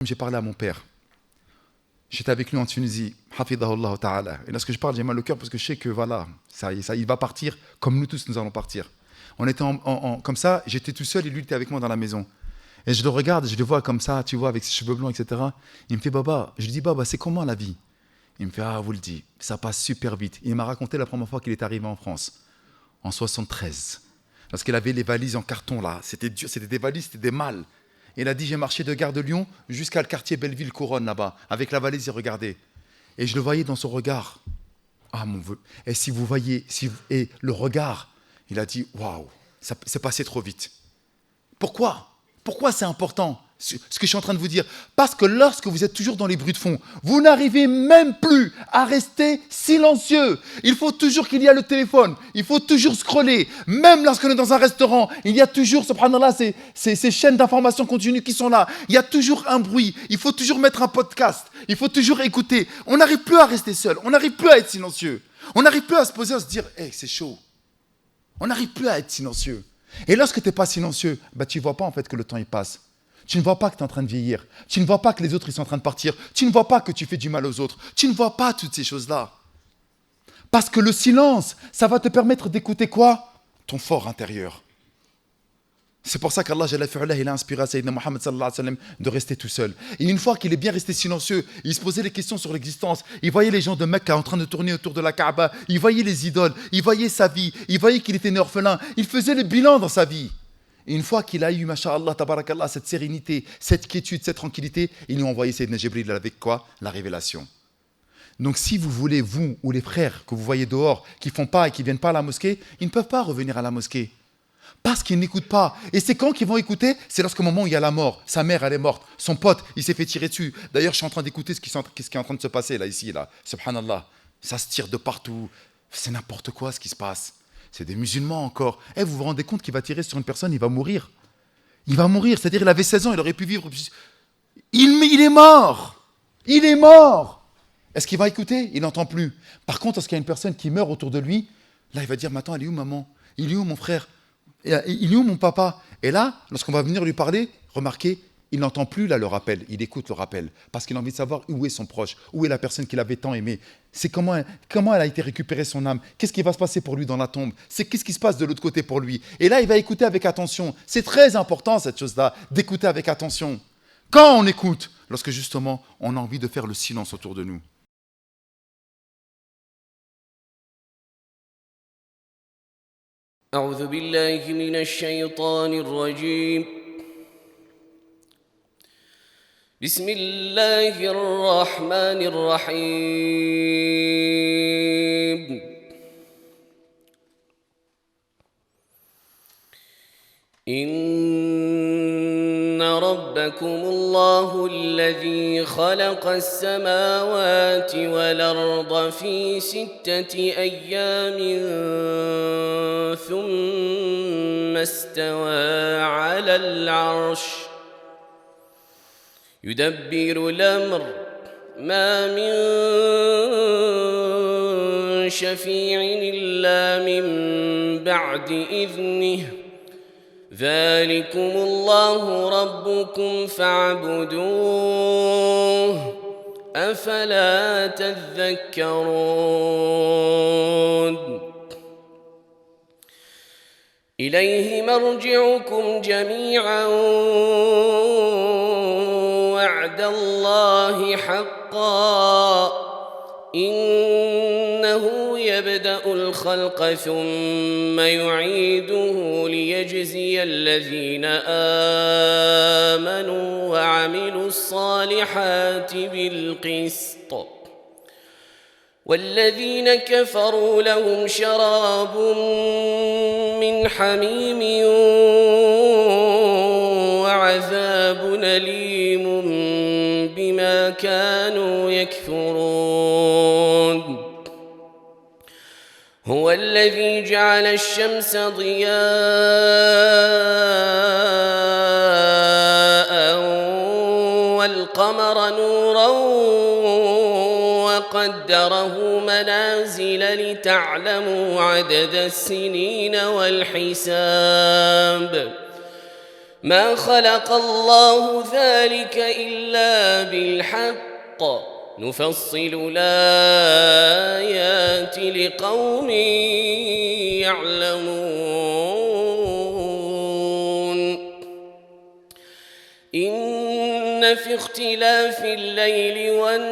J'ai parlé à mon père. J'étais avec lui en Tunisie, hafidahullah ta'ala. Et lorsque je parle, j'ai mal au cœur parce que je sais que voilà, ça, il va partir comme nous tous, nous allons partir. On était comme ça, j'étais tout seul et lui était avec moi dans la maison. Et je le regarde, je le vois comme ça, tu vois, avec ses cheveux blonds, etc. Il me fait, Baba, je lui dis, Baba, c'est comment la vie? Il me fait, ah, vous le dites, ça passe super vite. Il m'a raconté la première fois qu'il est arrivé en France, en 73. Lorsqu'il avait les valises en carton, là, c'était dur, c'était des valises, c'était des malles. Et il a dit, j'ai marché de Gare de Lyon jusqu'à le quartier Belleville-Couronne, là-bas, avec la valise, il regardait. Et je le voyais dans son regard. Ah, mon Dieu. Et si vous voyez, et le regard, il a dit, waouh, ça c'est passé trop vite. Pourquoi? Pourquoi c'est important ce que je suis en train de vous dire? Parce que lorsque vous êtes toujours dans les bruits de fond, vous n'arrivez même plus à rester silencieux. Il faut toujours qu'il y ait le téléphone, il faut toujours scroller. Même lorsqu'on est dans un restaurant, il y a toujours, subhanallah, ces chaînes d'information continue qui sont là. Il y a toujours un bruit, il faut toujours mettre un podcast, il faut toujours écouter. On n'arrive plus à rester seul, on n'arrive plus à être silencieux. On n'arrive plus à se poser, à se dire, hey, c'est chaud. On n'arrive plus à être silencieux. Et lorsque tu n'es pas silencieux, tu ne vois pas en fait que le temps il passe. Tu ne vois pas que tu es en train de vieillir. Tu ne vois pas que les autres ils sont en train de partir. Tu ne vois pas que tu fais du mal aux autres. Tu ne vois pas toutes ces choses-là. Parce que le silence, ça va te permettre d'écouter quoi? Ton fort intérieur. C'est pour ça qu'Allah il a inspiré à Sayyidina Muhammad sallallahu alayhi wa sallam de rester tout seul. Et une fois qu'il est bien resté silencieux, il se posait des questions sur l'existence. Il voyait les gens de Mecca en train de tourner autour de la Kaaba. Il voyait les idoles. Il voyait sa vie. Il voyait qu'il était né orphelin. Il faisait le bilan dans sa vie. Et une fois qu'il a eu, masha'Allah, tabarakallah, cette sérénité, cette quiétude, cette tranquillité, il nous a envoyé Sayyidina Jibril avec quoi? La révélation. Donc si vous voulez, vous ou les frères que vous voyez dehors, qui ne font pas et qui ne viennent pas à la mosquée, ils ne peuvent pas revenir à la mosquée. Parce qu'ils n'écoutent pas. Et c'est quand qu'ils vont écouter? C'est lorsqu'au moment où il y a la mort. Sa mère, elle est morte. Son pote, il s'est fait tirer dessus. D'ailleurs, je suis en train d'écouter ce qui est en train de se passer là, ici, là. Subhanallah. Ça se tire de partout. C'est n'importe quoi ce qui se passe. C'est des musulmans encore. Vous vous rendez compte qu'il va tirer sur une personne, il va mourir. Il va mourir. C'est-à-dire, il avait 16 ans, il aurait pu vivre. Il est mort. Il est mort. Est-ce qu'il va écouter? Il n'entend plus. Par contre, lorsqu'il y a une personne qui meurt autour de lui, là, il va dire, mais attends, elle est où maman? Il est où mon frère? Il est où mon papa? Et là, lorsqu'on va venir lui parler, remarquez, il n'entend plus là le rappel, il écoute le rappel, parce qu'il a envie de savoir où est son proche, où est la personne qu'il avait tant aimée. C'est comment elle a été récupérée son âme, qu'est-ce qui va se passer pour lui dans la tombe, qu'est-ce qui se passe de l'autre côté pour lui. Et là, il va écouter avec attention. C'est très important cette chose-là, d'écouter avec attention. Quand on écoute, lorsque justement, on a envie de faire le silence autour de nous. أعوذ بالله من الشيطان الرجيم بسم الله الرحمن الرحيم إن ربكم الله الذي خلق السماوات والأرض في 6 أيام ثم استوى على العرش يدبر الأمر ما من شفيع إلا من بعد إذنه ذلكم الله ربكم فاعبدوه أفلا تذكرون إليه مرجعكم جميعا وعد الله حقا إنه يبدأ الخلق ثم يعيده ليجزي الذين آمنوا وعملوا الصالحات بالقسط والذين كفروا لهم شراب من حميم وعذاب أليم بما كانوا يكفرون هو الذي جعل الشمس ضياء والقمر نورا وقدره منازل لتعلموا عدد السنين والحساب ما خلق الله ذلك إلا بالحق نفصل الآيات لقوم يعلمون إن في اختلاف الليل والنهار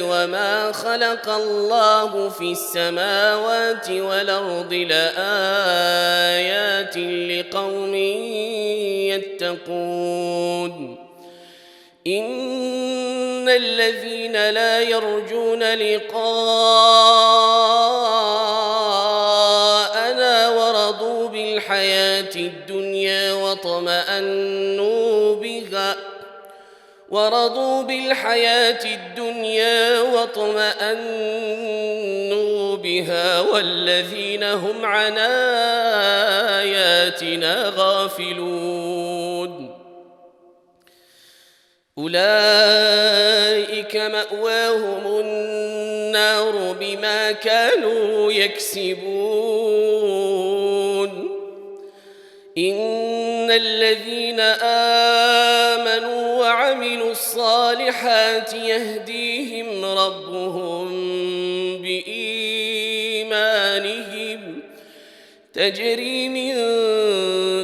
وما خلق الله في السماوات والأرض لآيات لقوم يتقون إن الذين لا يرجون لقاءنا ورضوا بالحياة الدنيا واطمأنوا بها والذين هم عن آياتنا غافلون أولئك مأواهم النار بما كانوا يكسبون إن الذين آمنوا وعملوا الصالحات يهديهم ربهم بإيمانهم تجري من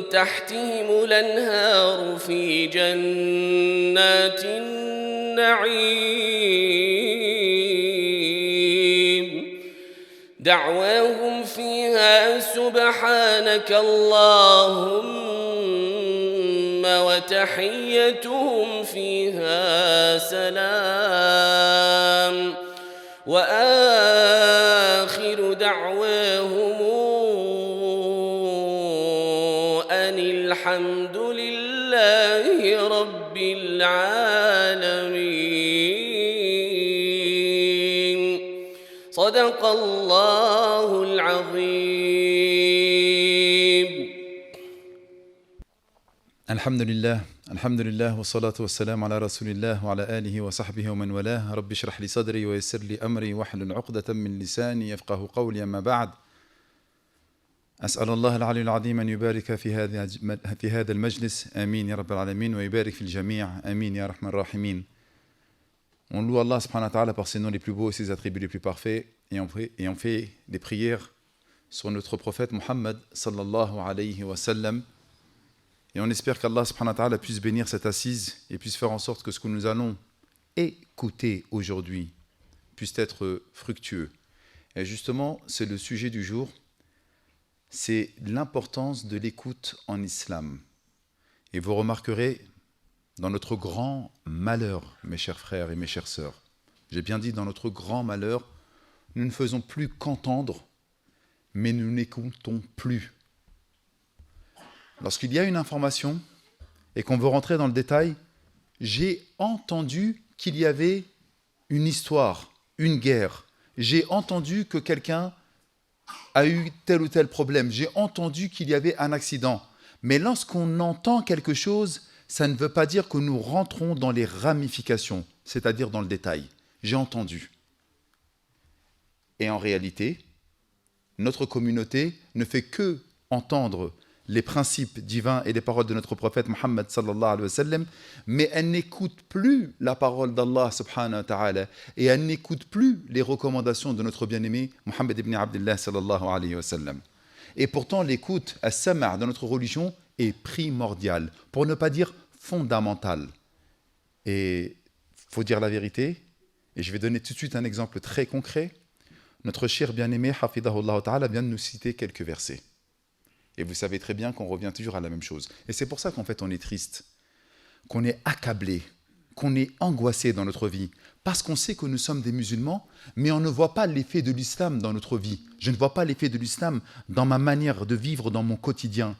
تحتهم الأنهار في جنات النعيم دعواهم فيها سبحانك اللهم وتحيتهم فيها سلام وآخر دعواهم أن الحمد لله رب العالمين صدق الله العظيم. الحمد لله والصلاة والسلام على رسول الله وعلى آله وصحبه ومن والاه. رب اشرح لي صدري ويسر لي أمري واحلل عقدة من لساني يفقه قولي. أما بعد، أسأل الله العلي العظيم أن يبارك في هذا المجلس، آمين يا رب العالمين، ويبارك في الجميع، آمين يا رحمن الراحمين. On loue Allah subhanahu wa ta'ala par ses noms les plus beaux et ses attributs les plus parfaits, et on fait des prières sur notre prophète Muhammad sallallahu alayhi wa sallam. Et on espère qu'Allah subhanahu wa ta'ala puisse bénir cette assise et puisse faire en sorte que ce que nous allons écouter aujourd'hui puisse être fructueux. Et justement, c'est le sujet du jour, c'est l'importance de l'écoute en islam. Et vous remarquerez, dans notre grand malheur, mes chers frères et mes chères sœurs, j'ai bien dit dans notre grand malheur, nous ne faisons plus qu'entendre, mais nous n'écoutons plus. Lorsqu'il y a une information et qu'on veut rentrer dans le détail, j'ai entendu qu'il y avait une histoire, une guerre. J'ai entendu que quelqu'un a eu tel ou tel problème. J'ai entendu qu'il y avait un accident. Mais lorsqu'on entend quelque chose, ça ne veut pas dire que nous rentrons dans les ramifications, c'est-à-dire dans le détail. J'ai entendu. Et en réalité, notre communauté ne fait que entendre les principes divins et les paroles de notre prophète Muhammad sallallahu alayhi wa sallam, mais elle n'écoute plus la parole d'Allah subhanahu wa ta'ala et elle n'écoute plus les recommandations de notre bien-aimé Muhammad ibn Abdullah sallallahu alayhi wa sallam. Et pourtant, l'écoute, as-sama' dans notre religion est primordiale, pour ne pas dire fondamentale. Et il faut dire la vérité, et je vais donner tout de suite un exemple très concret. Notre cher bien-aimé, hafidahullah ta'ala, vient de nous citer quelques versets. Et vous savez très bien qu'on revient toujours à la même chose. Et c'est pour ça qu'en fait on est triste, qu'on est accablé, qu'on est angoissé dans notre vie. Parce qu'on sait que nous sommes des musulmans, mais on ne voit pas l'effet de l'islam dans notre vie. Je ne vois pas l'effet de l'islam dans ma manière de vivre, dans mon quotidien.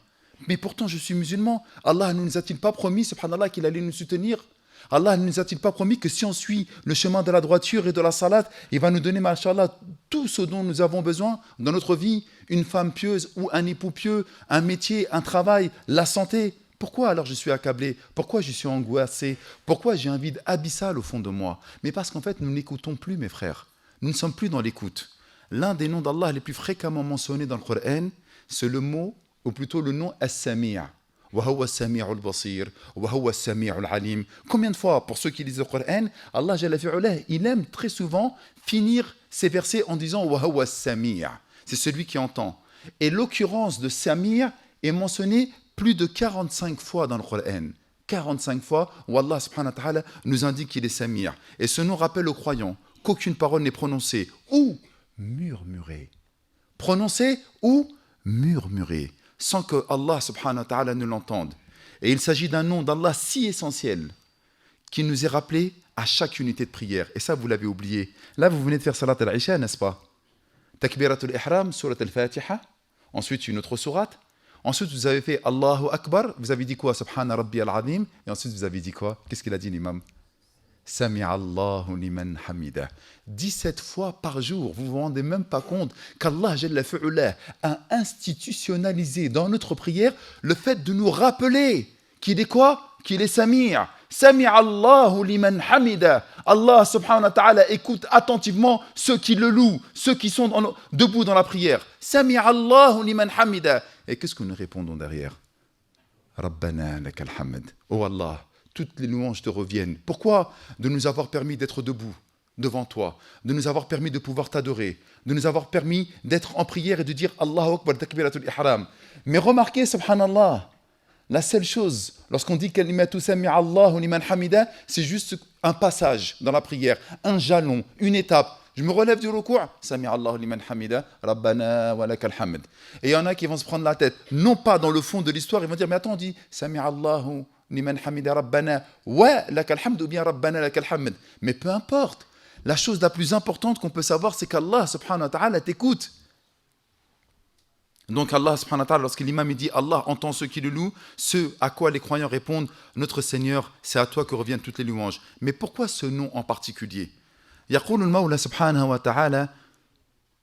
Mais pourtant je suis musulman. Allah ne nous a-t-il pas promis, subhanallah, qu'il allait nous soutenir ? Allah ne nous a-t-il pas promis que si on suit le chemin de la droiture et de la salat, il va nous donner, machallah, tout ce dont nous avons besoin dans notre vie, une femme pieuse ou un époux pieux, un métier, un travail, la santé. Pourquoi alors je suis accablé ? Pourquoi je suis angoissé ? Pourquoi j'ai un vide abyssal au fond de moi ? Mais parce qu'en fait, nous n'écoutons plus, mes frères. Nous ne sommes plus dans l'écoute. L'un des noms d'Allah les plus fréquemment mentionnés dans le Coran, c'est le mot ou plutôt le nom As-Sami'. وهو السميع البصير وهو السميع العليم. Combien de fois, pour ceux qui lisent le Coran, Allah Jalla fi'ala, il aime très souvent finir ces versets en disant وهو السميع. C'est celui qui entend. Et l'occurrence de Sami' est mentionnée plus de 45 fois dans le Coran. 45 fois où Allah subhanahu wa ta'ala nous indique qu'il est Sami'. Et ce nom rappelle aux croyants qu'aucune parole n'est prononcée ou murmurée. Prononcée ou murmurée, sans que Allah subhanahu wa ta'ala ne l'entende. Et il s'agit d'un nom d'Allah si essentiel qui nous est rappelé à chaque unité de prière. Et ça, vous l'avez oublié. Là, vous venez de faire Salat al-Isha, n'est-ce pas? Takbiratul Ihram, Surat al-Fatiha. Ensuite, une autre sourate. Ensuite, vous avez fait Allahu Akbar. Vous avez dit quoi? Subhana Rabbi al-Azim. Et ensuite, vous avez dit quoi? Qu'est-ce qu'il a dit, l'imam? Sami'a Allahu liman hamida. 17 fois par jour. Vous vous rendez même pas compte qu'Allah Jalla fi'ala a institutionnalisé dans notre prière le fait de nous rappeler qu'il est quoi? Qu'il est Sami'. Sami'a Allahu liman hamida. Allah subhanahu wa ta'ala écoute attentivement ceux qui le louent, ceux qui sont debout dans la prière. Sami'a Allahu liman hamida. Et qu'est-ce que nous répondons derrière? Rabbana lakal hamd. Oh Allah, toutes les louanges te reviennent. Pourquoi? De nous avoir permis d'être debout devant toi, de nous avoir permis de pouvoir t'adorer, de nous avoir permis d'être en prière et de dire Allahu Akbar, takbiratul ihram. Mais remarquez, subhanallah, la seule chose, lorsqu'on dit kalimatu sami'a Allahu liman hamida, c'est juste un passage dans la prière, un jalon, une étape. Je me relève du ruku', sami'a Allahu liman hamida, rabbana wa lakal hamd. Et il y en a qui vont se prendre la tête, non pas dans le fond de l'histoire, ils vont dire mais attends, on dit sami'a Allahu liman hamida rabbana wa lakal hamd ou bien rabbana lakal hamd. Mais peu importe. La chose la plus importante qu'on peut savoir, c'est qu'Allah subhanahu wa ta'ala t'écoute. Donc Allah subhanahu wa ta'ala, lorsque l'imam dit Allah entend ceux qui le louent, ce à quoi les croyants répondent notre Seigneur, c'est à toi que reviennent toutes les louanges. Mais pourquoi ce nom en particulier? يقول المولى سبحانه وتعالى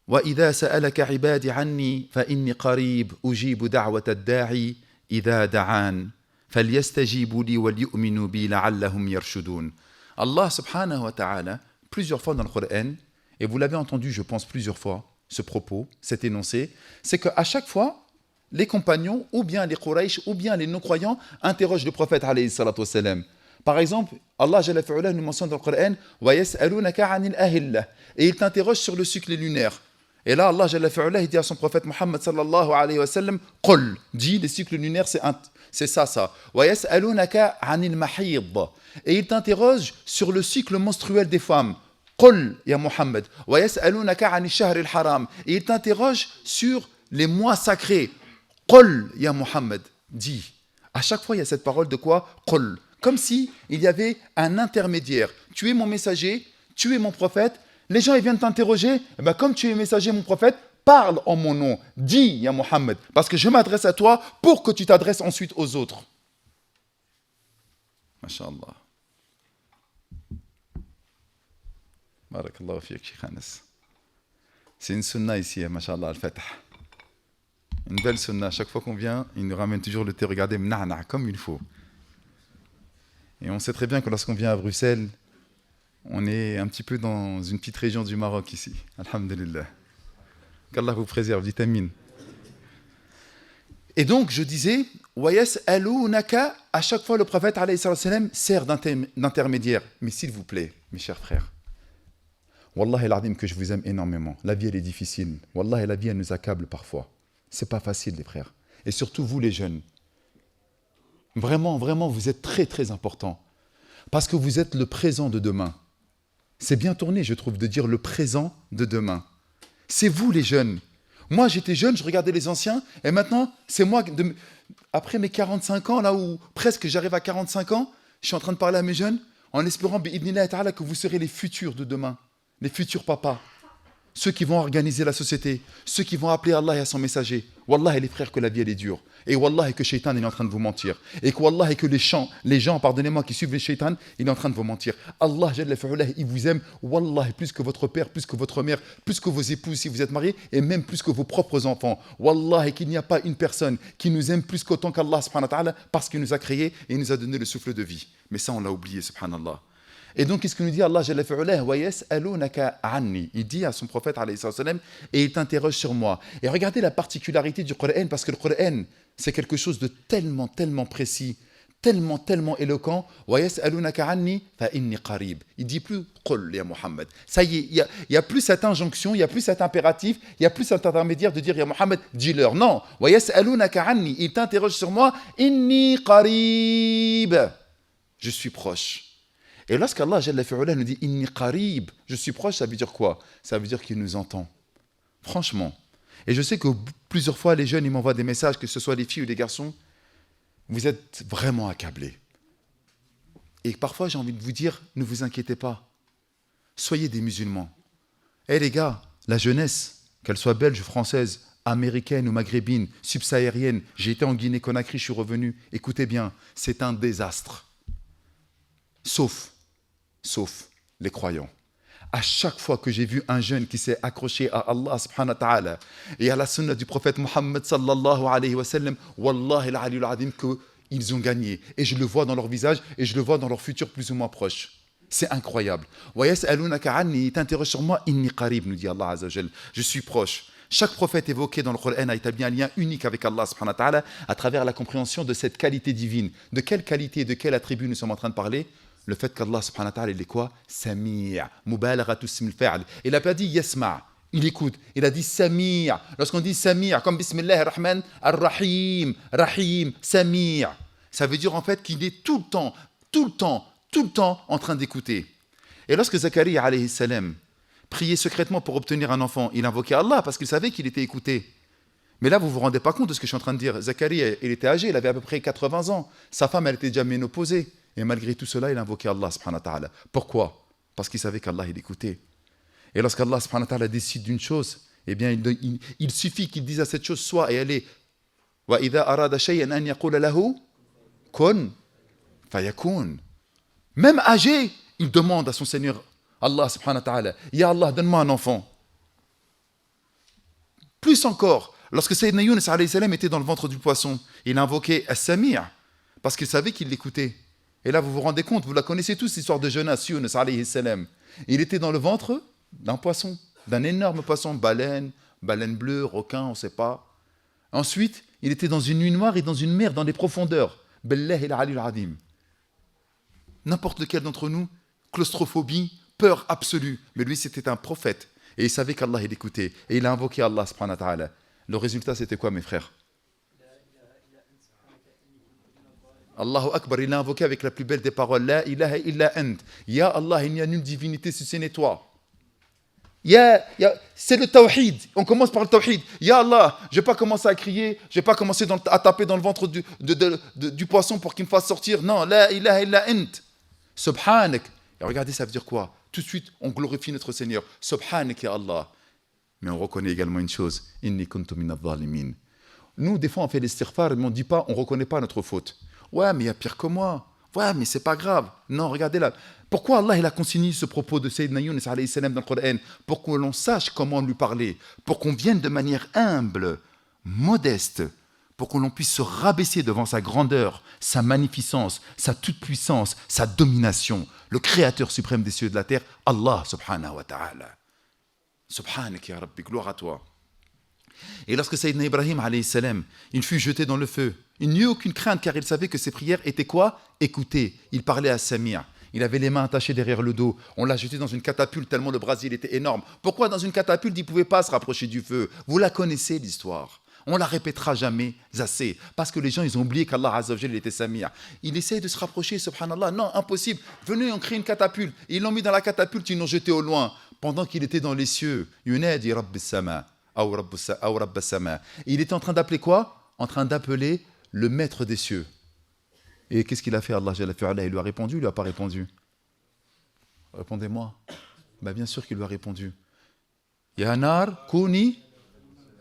وإذا سألك عبادي عني فإني قريب أجيب دعوة الداعي إذا دعان فليستجيبوا لي وليؤمنوا بي لعلهم يرشدون. Allah subhanahu wa ta'ala, plusieurs fois dans le Coran, et vous l'avez entendu, je pense, plusieurs fois, ce propos, cet énoncé, c'est qu'à chaque fois, les compagnons, ou bien les Quraysh, ou bien les non-croyants, interrogent le prophète, alayhi salatu wassalam. Par exemple, Allah Jalla fi'ala nous mentionne dans le Coran wa yas'alunaka 'anil ahillah, et il t'interroge sur le cycle lunaire. Et là, Allah Jalla fi'ala, il dit à son prophète Muhammad sallallahu alayhi wa sallam, qul, dit les cycles lunaires, c'est ça. Wa yas'alunaka 'anil mahid, et il t'interroge sur le cycle menstruel des femmes. Qul ya Muhammad wa yas'alunaka 'anil shahril haram, et il t'interroge sur les mois sacrés. Qul ya Muhammad, dit. À chaque fois, il y a cette parole de quoi? Qul. Comme si il y avait un intermédiaire. Tu es mon messager, tu es mon prophète. Les gens ils viennent t'interroger. Eh bien, comme tu es messager, mon prophète, parle en mon nom. Dis, ya Muhammad, parce que je m'adresse à toi pour que tu t'adresses ensuite aux autres. Masha'Allah. Barakallahu fiyak, Sheikh Anas. C'est une sunna ici, Masha'Allah, al-Fatah. Une belle sunna. Chaque fois qu'on vient, il nous ramène toujours le thé. Regardez, mna'na, comme il faut. Et on sait très bien que lorsqu'on vient à Bruxelles, on est un petit peu dans une petite région du Maroc ici. Alhamdulillah. Qu'Allah vous préserve, vitamine. Et donc, je disais, وَيَسْأَلُونَكَ, à chaque fois le prophète alayhi sallam sert d'intermédiaire. Mais s'il vous plaît, mes chers frères, Wallahi al-Azim que je vous aime énormément. La vie, elle est difficile. Wallahi, la vie, elle nous accable parfois. C'est pas facile, les frères. Et surtout, vous, les jeunes. Vraiment, vraiment, vous êtes très, très importants. Parce que vous êtes le présent de demain. C'est bien tourné, je trouve, de dire le présent de demain. C'est vous, les jeunes. Moi, j'étais jeune, je regardais les anciens, et maintenant, c'est moi, après mes 45 ans, là où presque j'arrive à 45 ans, je suis en train de parler à mes jeunes, en espérant, bi'idhnillah ta'ala, que vous serez les futurs de demain, les futurs papas. Ceux qui vont organiser la société, ceux qui vont appeler Allah et à son messager. Wallah, les frères, que la vie elle est dure. Et Wallah, que Shaitan il est en train de vous mentir. Et que Wallah, que les gens, pardonnez-moi, qui suivent les Shaitan, il est en train de vous mentir. Allah, Jalla fi'ala, il vous aime. Wallah, plus que votre père, plus que votre mère, plus que vos épouses si vous êtes mariés, et même plus que vos propres enfants. Wallah, qu'il n'y a pas une personne qui nous aime plus qu'autant qu'Allah, subhanahu wa ta'ala, parce qu'il nous a créés et il nous a donné le souffle de vie. Mais ça, on l'a oublié, subhanallah. Et donc, qu'est-ce que nous dit Allah Jalla fi'ulah wa yas'alunaka anni. Il dit à son prophète, alayhi salam, et il t'interroge sur moi. Et regardez la particularité du Coran, parce que le Coran, c'est quelque chose de tellement, tellement précis, tellement, tellement éloquent. Wa yas'alunaka anni fa inni qarib. Il dit plus qul ya Muhammad. Ça y est, il y a plus cette injonction, il y a plus cet impératif, il y a plus cet intermédiaire de dire ya Muhammad, dis-leur. Non. Wa yas'alunaka anni. Il t'interroge sur moi. Inni qarib. Je suis proche. Et lorsqu'Allah Jalla fi'ulah nous dit « Inni qarib », je suis proche, ça veut dire quoi? Ça veut dire qu'il nous entend. Franchement. Et je sais que plusieurs fois, les jeunes, ils m'envoient des messages, que ce soit les filles ou les garçons, vous êtes vraiment accablés. Et parfois, j'ai envie de vous dire, ne vous inquiétez pas. Soyez des musulmans. Eh les gars, la jeunesse, qu'elle soit belge, française, américaine ou maghrébine, subsaharienne, j'ai été en Guinée-Conakry, je suis revenu, écoutez bien, c'est un désastre. Sauf les croyants. À chaque fois que j'ai vu un jeune qui s'est accroché à Allah subhanahu wa ta'ala et à la sunna du prophète Muhammad sallallahu alayhi wa sallam, wallahi al-aliyyul azim, qu'ils ont gagné. Et je le vois dans leur visage et je le vois dans leur futur plus ou moins proche. C'est incroyable. Wa yas'alunaka anni, il t'interroge sur moi, inni qarib, nous dit Allah azza wa jal. Je suis proche. Chaque prophète évoqué dans le Coran a établi un lien unique avec Allah subhanahu wa ta'ala à travers la compréhension de cette qualité divine. De quelle qualité, de quel attribut nous sommes en train de parler? Le fait qu'Allah subhanahu wa ta'ala, il est quoi? Sami', mubalaghatu ismil fa'il. Il n'a pas dit yasma', il écoute. Il a dit sami'. Lorsqu'on dit sami', comme bismillah ar-Rahman ar-Rahim, Rahim, sami', ça veut dire en fait qu'il est tout le temps en train d'écouter. Et lorsque Zacharia alayhi salam priait secrètement pour obtenir un enfant, il invoquait Allah parce qu'il savait qu'il était écouté. Mais là, vous ne vous rendez pas compte de ce que je suis en train de dire. Zacharia, il était âgé, il avait à peu près 80 ans. Sa femme, elle était déjà ménopausée. Et malgré tout cela, il invoquait Allah subhanahu wa ta'ala. Pourquoi? Parce qu'il savait qu'Allah, il écoutait. Et lorsqu'Allah subhanahu wa ta'ala décide d'une chose, eh bien, il suffit qu'il dise à cette chose soit et elle est. Wa idha arada shay'an an yaqula lahu kun fayakun. Même âgé, il demande à son Seigneur, Allah subhanahu wa ta'ala, Ya Allah, donne-moi un enfant. Plus encore, lorsque Sayyidina Yunus alayhi salam était dans le ventre du poisson, il invoquait As-Sami' parce qu'il savait qu'il l'écoutait. Et là, vous vous rendez compte, vous la connaissez tous, l'histoire de Jonas, Yunus alayhi salam. Il était dans le ventre d'un poisson, d'un énorme poisson, baleine bleue, requin, on ne sait pas. Ensuite, il était dans une nuit noire et dans une mer, dans les profondeurs. Billahi al-aliyyul azim. N'importe lequel d'entre nous, claustrophobie, peur absolue. Mais lui, c'était un prophète. Et il savait qu'Allah, il écoutait. Et il a invoqué Allah subhanahu wa ta'ala. Le résultat, c'était quoi, mes frères? Allahu Akbar, il l'a invoqué avec la plus belle des paroles. La ilaha illa ant. Ya Allah, il n'y a nulle divinité si ce n'est toi. C'est le tawhid. On commence par le tawhid. Ya Allah, je ne vais pas commencer à crier, je ne vais pas commencer à taper dans le ventre du poisson pour qu'il me fasse sortir. Non, la ilaha illa ant. Subhanak. Et regardez, ça veut dire quoi? Tout de suite, on glorifie notre Seigneur. Subhanak ya Allah. Mais on reconnaît également une chose. Inni kuntu min adh-dhalimin. Nous, des fois, on fait l'istighfar, mais on ne dit pas, on ne reconnaît pas notre faute. Ouais, mais il y a pire que moi. Ouais, mais c'est pas grave. Non, regardez là. Pourquoi Allah il a consigné ce propos de Sayyidina Yunus alayhi salam dans le Coran? Pour que l'on sache comment lui parler. Pour qu'on vienne de manière humble, modeste. Pour que l'on puisse se rabaisser devant sa grandeur, sa magnificence, sa toute-puissance, sa domination. Le Créateur suprême des cieux et de la terre, Allah subhanahu wa ta'ala. Subhanak ya Rabbi, gloire à toi. Et lorsque Sayyidina Ibrahim alayhi salam, il fut jeté dans le feu, il n'eut aucune crainte car il savait que ses prières étaient quoi? Écoutées. Il parlait à Samir. Il avait les mains attachées derrière le dos. On l'a jeté dans une catapulte tellement le brasier était énorme. Pourquoi dans une catapulte il ne pouvait pas se rapprocher du feu? Vous la connaissez l'histoire. On la répétera jamais assez. Parce que les gens ils ont oublié qu'Allah Azza wa Jalla était Samir. Il essaye de se rapprocher, subhanallah. Non, impossible. Venez, on crée une catapulte. Ils l'ont mis dans la catapulte, ils l'ont jeté au loin. Pendant qu'il était dans les cieux. Yunadi Rabbis Sama. Il était en train d'appeler quoi? En train d'appeler le maître des cieux. Et qu'est-ce qu'il a fait Allah Jalla fi'ala? Il lui a répondu, il lui a pas répondu? Répondez-moi. Ben bien sûr qu'il lui a répondu. Ya nar kuni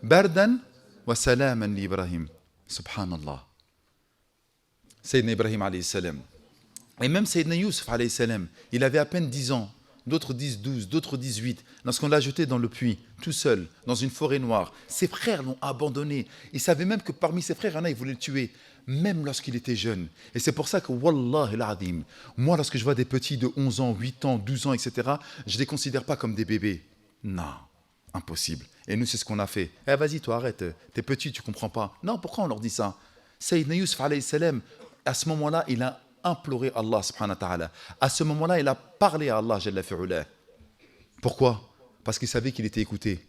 bardan wa salaman li Ibrahim. Subhanallah. Sayyidina Ibrahim alayhi salam. Et même Sayyidina Yusuf alayhi salam, il avait à peine 10 ans. D'autres disent 12, d'autres disent 8. Lorsqu'on l'a jeté dans le puits, tout seul, dans une forêt noire, ses frères l'ont abandonné. Ils savaient même que parmi ses frères, il y en a, ils voulaient le tuer. même lorsqu'il était jeune. Et c'est pour ça que, Wallah al-Azim, moi, lorsque je vois des petits de 11 ans, 8 ans, 12 ans, etc., je ne les considère pas comme des bébés. Non, impossible. Et nous, c'est ce qu'on a fait. Eh, vas-y, toi, arrête, t'es petit, tu ne comprends pas. Non, pourquoi on leur dit ça? Sayyidina Yusuf, alayhi salam, à ce moment-là, il a imploré Allah, subhanahu wa ta'ala. À ce moment-là, il a parlé à Allah, jalla fi'ulah. Pourquoi? Parce qu'il savait qu'il était écouté.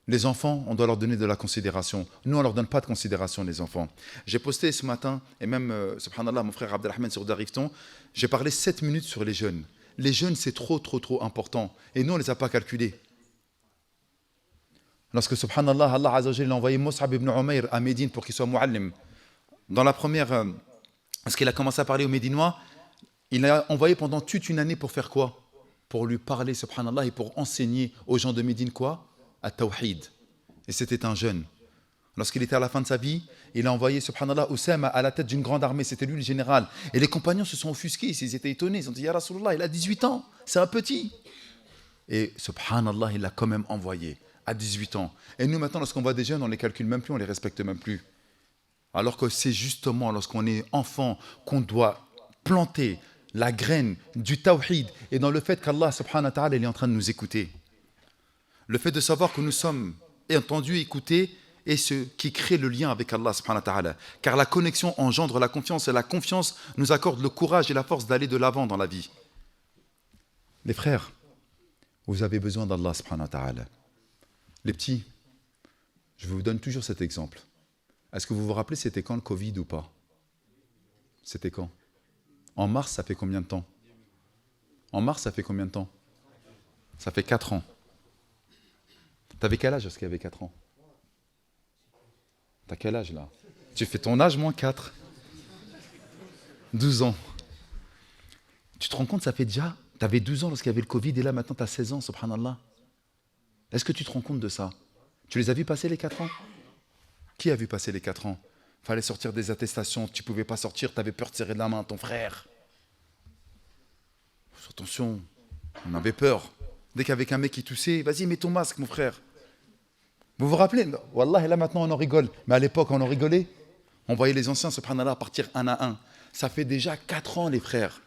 Les enfants, on doit leur donner de la considération. Nous, on ne leur donne pas de considération, les enfants. J'ai posté ce matin, et même, subhanallah, mon frère Abdelrahman sur Darifton, j'ai parlé 7 minutes sur les jeunes. Les jeunes, c'est trop important. Et nous, on ne les a pas calculés. Lorsque, subhanallah, Allah Azza wa Jalla a envoyé Mus'ab ibn Umayr à Médine pour qu'il soit mu'allim, dans la première, parce qu'il a commencé à parler aux Médinois, il l'a envoyé pendant toute une année pour faire quoi? Pour lui parler, subhanallah, et pour enseigner aux gens de Médine quoi? At-Tawhid. Et c'était un jeune. Lorsqu'il était à la fin de sa vie, il a envoyé, subhanallah, Oussama à la tête d'une grande armée. C'était lui le général. Et les compagnons se sont offusqués, ils étaient étonnés. Ils ont dit, Ya Rasulullah, il a 18 ans, c'est un petit. Et subhanallah, il l'a quand même envoyé à 18 ans. Et nous, maintenant, lorsqu'on voit des jeunes, on ne les calcule même plus, on ne les respecte même plus. Alors que c'est justement lorsqu'on est enfant qu'on doit planter la graine du tawhid et dans le fait qu'Allah subhanahu wa ta'ala est en train de nous écouter. Le fait de savoir que nous sommes entendus, écoutés est ce qui crée le lien avec Allah subhanahu wa ta'ala. Car la connexion engendre la confiance et la confiance nous accorde le courage et la force d'aller de l'avant dans la vie. Les frères, vous avez besoin d'Allah subhanahu wa ta'ala. Les petits, je vous donne toujours cet exemple. Est-ce que vous vous rappelez c'était quand le Covid ou pas? C'était quand? En mars, ça fait combien de temps? En mars, ça fait combien de temps? Ça fait 4 ans. T'avais quel âge lorsqu'il y avait 4 ans? T'as quel âge là? Tu fais ton âge moins 4. 12 ans. Tu te rends compte, ça fait déjà... T'avais 12 ans lorsqu'il y avait le Covid et là maintenant t'as 16 ans, subhanallah. Est-ce que tu te rends compte de ça? Tu les as vus passer les 4 ans? Qui a vu passer les 4 ans? Fallait sortir des attestations, tu ne pouvais pas sortir, tu avais peur de serrer de la main à ton frère. Attention, on avait peur. Dès qu'avec un mec qui toussait, vas-y, mets ton masque, mon frère. Vous vous rappelez? Wallah, et là maintenant on en rigole. Mais à l'époque, on en rigolait. On voyait les anciens, subhanallah, partir un à un. Ça fait déjà 4 ans, les frères.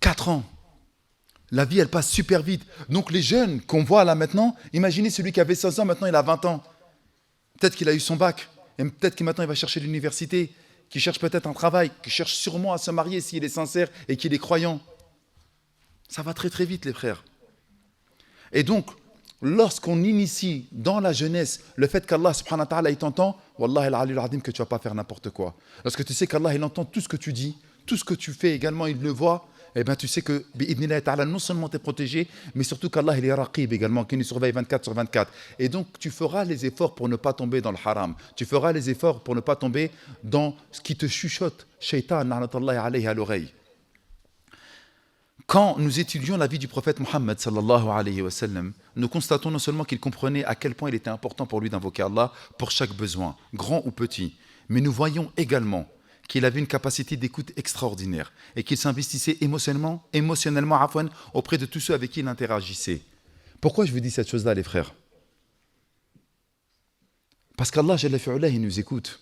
4 ans. La vie, elle passe super vite. Donc les jeunes qu'on voit là maintenant, imaginez celui qui avait 16 ans, maintenant il a 20 ans. Peut-être qu'il a eu son bac, et peut-être que maintenant il va chercher l'université, qu'il cherche peut-être un travail, qu'il cherche sûrement à se marier s'il est sincère et qu'il est croyant. Ça va très très vite, les frères. Et donc, lorsqu'on initie dans la jeunesse le fait qu'Allah subhanahu wa ta'ala il t'entend, Wallah al-Ali al-Adim que tu ne vas pas faire n'importe quoi. Lorsque tu sais qu'Allah il entend tout ce que tu dis, tout ce que tu fais également, il le voit, eh bien tu sais que non seulement tu es protégé, mais surtout qu'Allah il est raqib également, qui nous surveille 24 sur 24. Et donc tu feras les efforts pour ne pas tomber dans le haram. Tu feras les efforts pour ne pas tomber dans ce qui te chuchote, shaitan, na'natullahi alayhi à l'oreille. Quand nous étudions la vie du prophète Mohammed sallallahu alayhi wa sallam, nous constatons non seulement qu'il comprenait à quel point il était important pour lui d'invoquer Allah pour chaque besoin, grand ou petit, mais nous voyons également qu'il avait une capacité d'écoute extraordinaire et qu'il s'investissait émotionnellement auprès de tous ceux avec qui il interagissait. Pourquoi je vous dis cette chose-là, les frères? Parce qu'Allah, Jalla fi'ulah, il nous écoute.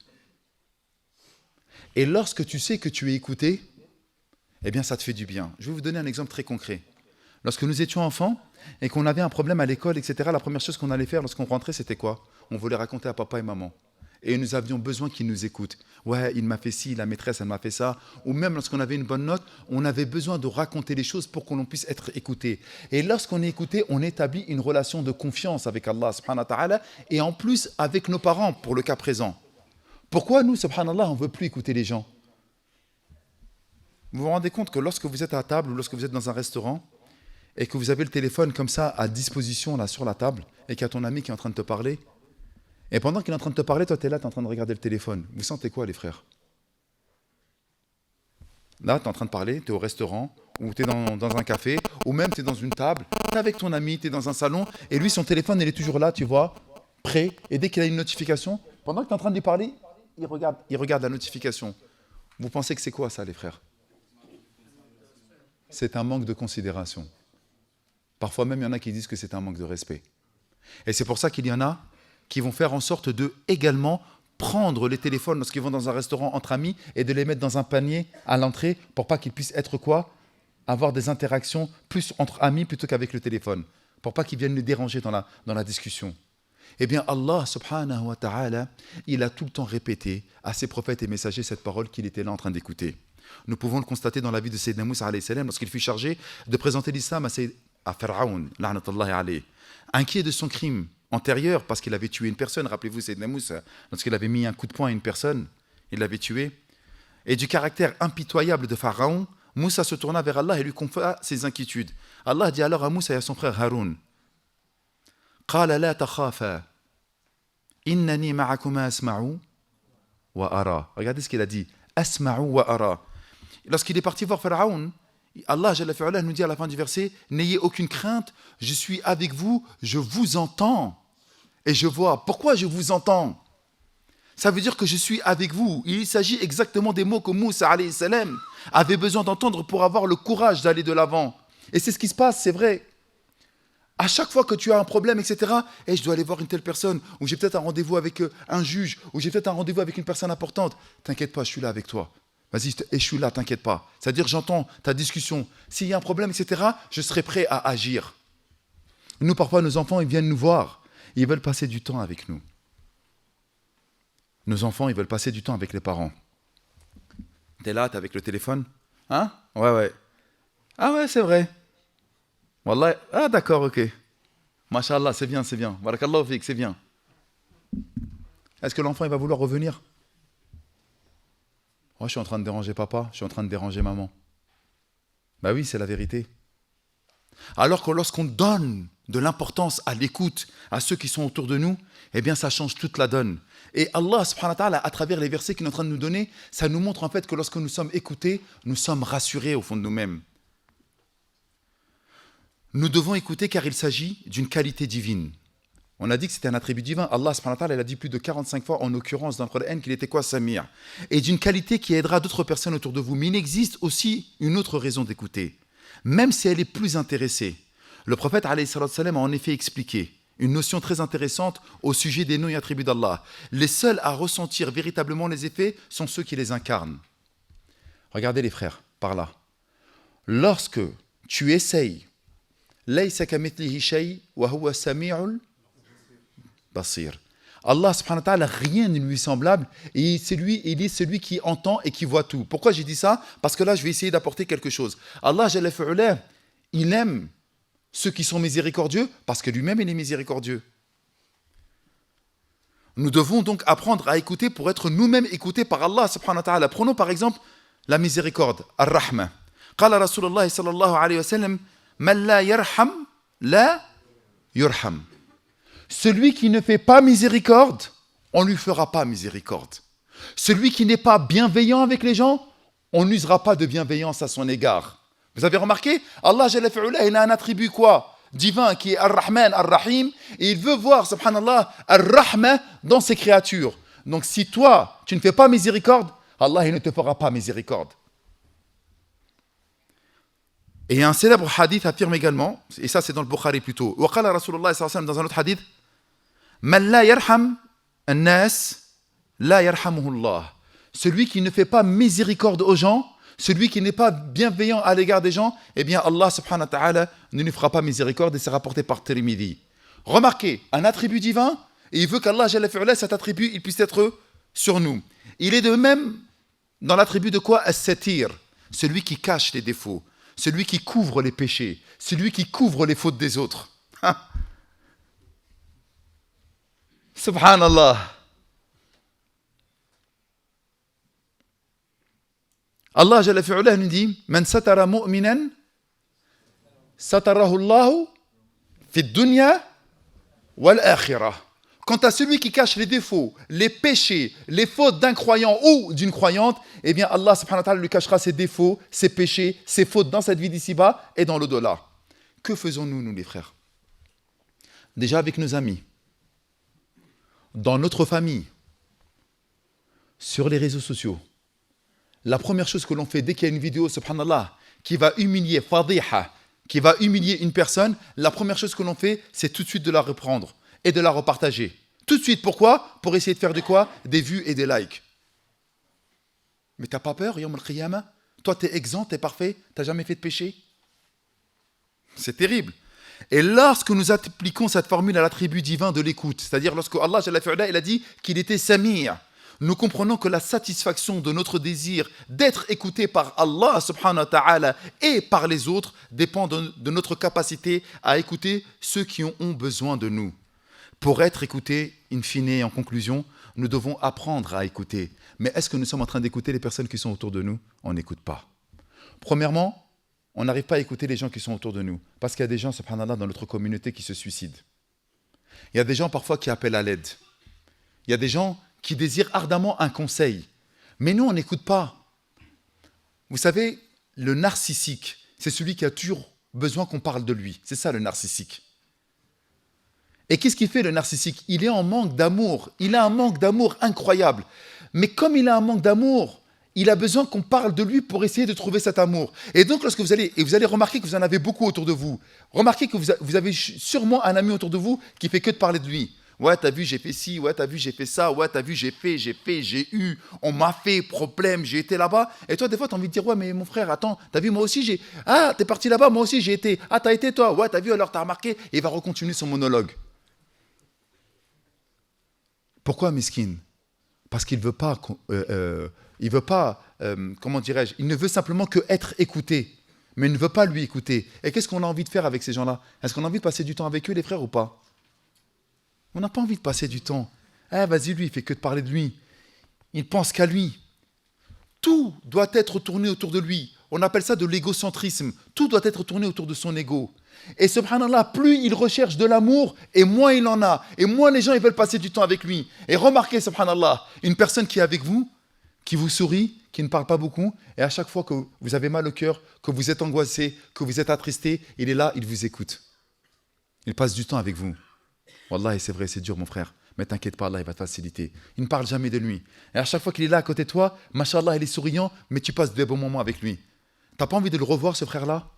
Et lorsque tu sais que tu es écouté, eh bien ça te fait du bien. Je vais vous donner un exemple très concret. Lorsque nous étions enfants et qu'on avait un problème à l'école, etc., la première chose qu'on allait faire lorsqu'on rentrait, c'était quoi? On voulait raconter à papa et maman. Et nous avions besoin qu'ils nous écoutent. Ouais, il m'a fait ci, la maîtresse, elle m'a fait ça. Ou même lorsqu'on avait une bonne note, on avait besoin de raconter les choses pour qu'on puisse être écouté. Et lorsqu'on est écouté, on établit une relation de confiance avec Allah subhanahu wa ta'ala et en plus avec nos parents, pour le cas présent. Pourquoi nous, subhanallah, on ne veut plus écouter les gens? Vous vous rendez compte que lorsque vous êtes à table ou lorsque vous êtes dans un restaurant et que vous avez le téléphone comme ça à disposition là sur la table et qu'il y a ton ami qui est en train de te parler, et pendant qu'il est en train de te parler, toi tu es là, tu es en train de regarder le téléphone. Vous sentez quoi, les frères? Là, tu es en train de parler, tu es au restaurant, ou tu es dans un café, ou même tu es dans une table, tu es avec ton ami, tu es dans un salon, et lui, son téléphone, il est toujours là, tu vois, prêt, et dès qu'il a une notification, pendant que tu es en train de lui parler, il regarde la notification. Vous pensez que c'est quoi ça, les frères? C'est un manque de considération. Parfois même, il y en a qui disent que c'est un manque de respect. Et c'est pour ça qu'il y en a qui vont faire en sorte de également prendre les téléphones lorsqu'ils vont dans un restaurant entre amis et de les mettre dans un panier à l'entrée pour pas qu'ils puissent être quoi? Avoir des interactions plus entre amis plutôt qu'avec le téléphone, pour pas qu'ils viennent les déranger dans la discussion. Eh bien, Allah subhanahu wa ta'ala, il a tout le temps répété à ses prophètes et messagers cette parole qu'il était là en train d'écouter. Nous pouvons le constater dans la vie de Sayyidina Moussa alayhi salam lorsqu'il fut chargé de présenter l'islam à Pharaon, la'natullahi alayhi, inquiet de son crime antérieur parce qu'il avait tué une personne. Rappelez-vous Sayyidina Moussa, lorsqu'il avait mis un coup de poing à une personne, il l'avait tué. Et du caractère impitoyable de Pharaon, Moussa se tourna vers Allah et lui confia ses inquiétudes. Allah dit alors à Moussa et à son frère Haroun, قال لا تخافا إنني معكما أسمع وأرى. Regardez ce qu'il a dit. أسمع وأرى. Lorsqu'il est parti voir Pharaon, Allah Jalla fi'ala nous dit à la fin du verset, n'ayez aucune crainte, je suis avec vous, je vous entends et je vois. Pourquoi je vous entends? Ça veut dire que je suis avec vous. Il s'agit exactement des mots que Moussa alayhi salam avait besoin d'entendre pour avoir le courage d'aller de l'avant. Et c'est ce qui se passe, c'est vrai. À chaque fois que tu as un problème, etc., et je dois aller voir une telle personne, ou j'ai peut-être un rendez-vous avec un juge, ou j'ai peut-être un rendez-vous avec une personne importante, t'inquiète pas, je suis là avec toi. Vas-y, et je suis là, t'inquiète pas. C'est-à-dire, j'entends ta discussion. S'il y a un problème, etc., je serai prêt à agir. Nous, parfois, nos enfants, ils viennent nous voir. Ils veulent passer du temps avec nous. Nos enfants, ils veulent passer du temps avec les parents. T'es là, t'es avec le téléphone? Hein? Ouais. Ah ouais, c'est vrai. Wallah, ah d'accord, ok. Masha'Allah, c'est bien. Barakallahu fik, c'est bien. Est-ce que l'enfant, il va vouloir revenir? Oh, je suis en train de déranger papa, je suis en train de déranger maman. Bah oui, c'est la vérité. Alors que lorsqu'on donne de l'importance à l'écoute, à ceux qui sont autour de nous, eh bien ça change toute la donne. Et Allah subhanahu wa ta'ala, à travers les versets qu'il est en train de nous donner, ça nous montre en fait que lorsque nous sommes écoutés, nous sommes rassurés au fond de nous-mêmes. Nous devons écouter car il s'agit d'une qualité divine. On a dit que c'était un attribut divin. Allah subhanahu wa ta'ala, il a dit plus de 45 fois en occurrence dans le Coran qu'il était quoi? Samir. Et d'une qualité qui aidera d'autres personnes autour de vous. Mais il existe aussi une autre raison d'écouter. Même si elle est plus intéressée. Le prophète alayhi salam a en effet expliqué une notion très intéressante au sujet des noms et attributs d'Allah. Les seuls à ressentir véritablement les effets sont ceux qui les incarnent. Regardez les frères, par là. Lorsque tu essayes Laysa kamithlihi shay wa huwa sami'ul basir. Allah subhanahu wa ta'ala, rien ne lui est semblable et il est celui qui entend et qui voit tout. Pourquoi j'ai dit ça? Parce que là, je vais essayer d'apporter quelque chose. Allah Jalla fi'ala, il aime ceux qui sont miséricordieux parce que lui-même, il est miséricordieux. Nous devons donc apprendre à écouter pour être nous-mêmes écoutés par Allah subhanahu wa ta'ala. Prenons par exemple la miséricorde, ar-rahma. Qala Rasulullah sallallahu alayhi wa sallam, man la yarham, la yurham. Celui qui ne fait pas miséricorde, on ne lui fera pas miséricorde. Celui qui n'est pas bienveillant avec les gens, on n'usera pas de bienveillance à son égard. Vous avez remarqué? Allah Jalla fi'ala, il a un attribut quoi? Divin qui est Ar-Rahman, Ar-Rahim, et il veut voir, subhanallah, Ar-Rahma dans ses créatures. Donc si toi, tu ne fais pas miséricorde, Allah il ne te fera pas miséricorde. Et un célèbre hadith affirme également, et ça c'est dans le Bukhari plutôt, wa qala Rasulullah sallallahu alayhi wa sallam dans un autre hadith, man la yarham an-nas la yarhamuhu Allah. Celui qui ne fait pas miséricorde aux gens, celui qui n'est pas bienveillant à l'égard des gens, eh bien Allah subhanahu wa ta'ala ne lui fera pas miséricorde et c'est rapporté par Tirmidhi. Remarquez, un attribut divin, et il veut qu'Allah Jalla fi'ala, cet attribut, il puisse être sur nous. Il est de même dans l'attribut de quoi? As-satir, celui qui cache les défauts, celui qui couvre les péchés, celui qui couvre les fautes des autres. Subhanallah. Allah Jalla fi'ala nous dit, man satara mu'minan satarahu Allahu fi dunya wal akhirah. Quant à celui qui cache les défauts, les péchés, les fautes d'un croyant ou d'une croyante, eh bien Allah subhanahu wa ta'ala lui cachera ses défauts, ses péchés, ses fautes dans cette vie d'ici-bas et dans l'au-delà. Que faisons-nous, nous les frères? Déjà avec nos amis, dans notre famille, sur les réseaux sociaux. La première chose que l'on fait dès qu'il y a une vidéo, subhanallah, qui va humilier, fadiha, qui va humilier une personne, la première chose que l'on fait, c'est tout de suite de la reprendre et de la repartager. Tout de suite, pourquoi? Pour essayer de faire de quoi? Des vues et des likes. Mais t'as pas peur, Yom al-Qiyamah? Toi, t'es exempt, t'es parfait, t'as jamais fait de péché? C'est terrible. Et lorsque nous appliquons cette formule à l'attribut divin de l'écoute, c'est-à-dire lorsque Allah il a dit qu'il était Samir, nous comprenons que la satisfaction de notre désir d'être écouté par Allah subhanahu wa ta'ala et par les autres dépend de notre capacité à écouter ceux qui ont besoin de nous. Pour être écoutés, in fine et en conclusion, nous devons apprendre à écouter. Mais est-ce que nous sommes en train d'écouter les personnes qui sont autour de nous? On n'écoute pas. Premièrement, on n'arrive pas à écouter les gens qui sont autour de nous. Parce qu'il y a des gens, subhanallah, dans notre communauté qui se suicident. Il y a des gens parfois qui appellent à l'aide. Il y a des gens qui désirent ardemment un conseil. Mais nous, on n'écoute pas. Vous savez, le narcissique, c'est celui qui a toujours besoin qu'on parle de lui. C'est ça le narcissique. Et qu'est-ce qu'il fait le narcissique? Il est en manque d'amour. Il a un manque d'amour incroyable. Mais comme il a un manque d'amour, il a besoin qu'on parle de lui pour essayer de trouver cet amour. Et donc, lorsque vous allez remarquer que vous en avez beaucoup autour de vous, remarquez que vous avez sûrement un ami autour de vous qui fait que de parler de lui. Ouais, t'as vu, j'ai fait ci, ouais, t'as vu, j'ai fait ça, ouais, t'as vu, j'ai eu, on m'a fait, problème, j'ai été là-bas. Et toi, des fois, t'as envie de dire, ouais, mais mon frère, attends, t'as vu, moi aussi, t'es parti là-bas, moi aussi, j'ai été. Ah, t'as été, toi, ouais, t'as vu, alors t'as remarqué. Et il va recontinuer son monologue. Pourquoi, miskin? Parce qu'il veut pas, comment dirais-je, il ne veut simplement que être écouté, mais il ne veut pas lui écouter. Et qu'est-ce qu'on a envie de faire avec ces gens-là? Est-ce qu'on a envie de passer du temps avec eux, les frères, ou pas? On n'a pas envie de passer du temps. Ah, vas-y, lui, il fait que de parler de lui. Il pense qu'à lui. Tout doit être tourné autour de lui. On appelle ça de l'égocentrisme. Tout doit être tourné autour de son ego. Et subhanallah, plus il recherche de l'amour, et moins il en a. Et moins les gens ils veulent passer du temps avec lui. Et remarquez, subhanallah, une personne qui est avec vous, qui vous sourit, qui ne parle pas beaucoup, et à chaque fois que vous avez mal au cœur, que vous êtes angoissé, que vous êtes attristé, il est là, il vous écoute. Il passe du temps avec vous. Wallah, c'est vrai, c'est dur, mon frère. Mais t'inquiète pas, Allah, il va te faciliter. Il ne parle jamais de lui. Et à chaque fois qu'il est là à côté de toi, mashallah, il est souriant, mais tu passes des bons moments avec lui. T'as pas envie de le revoir, ce frère-là?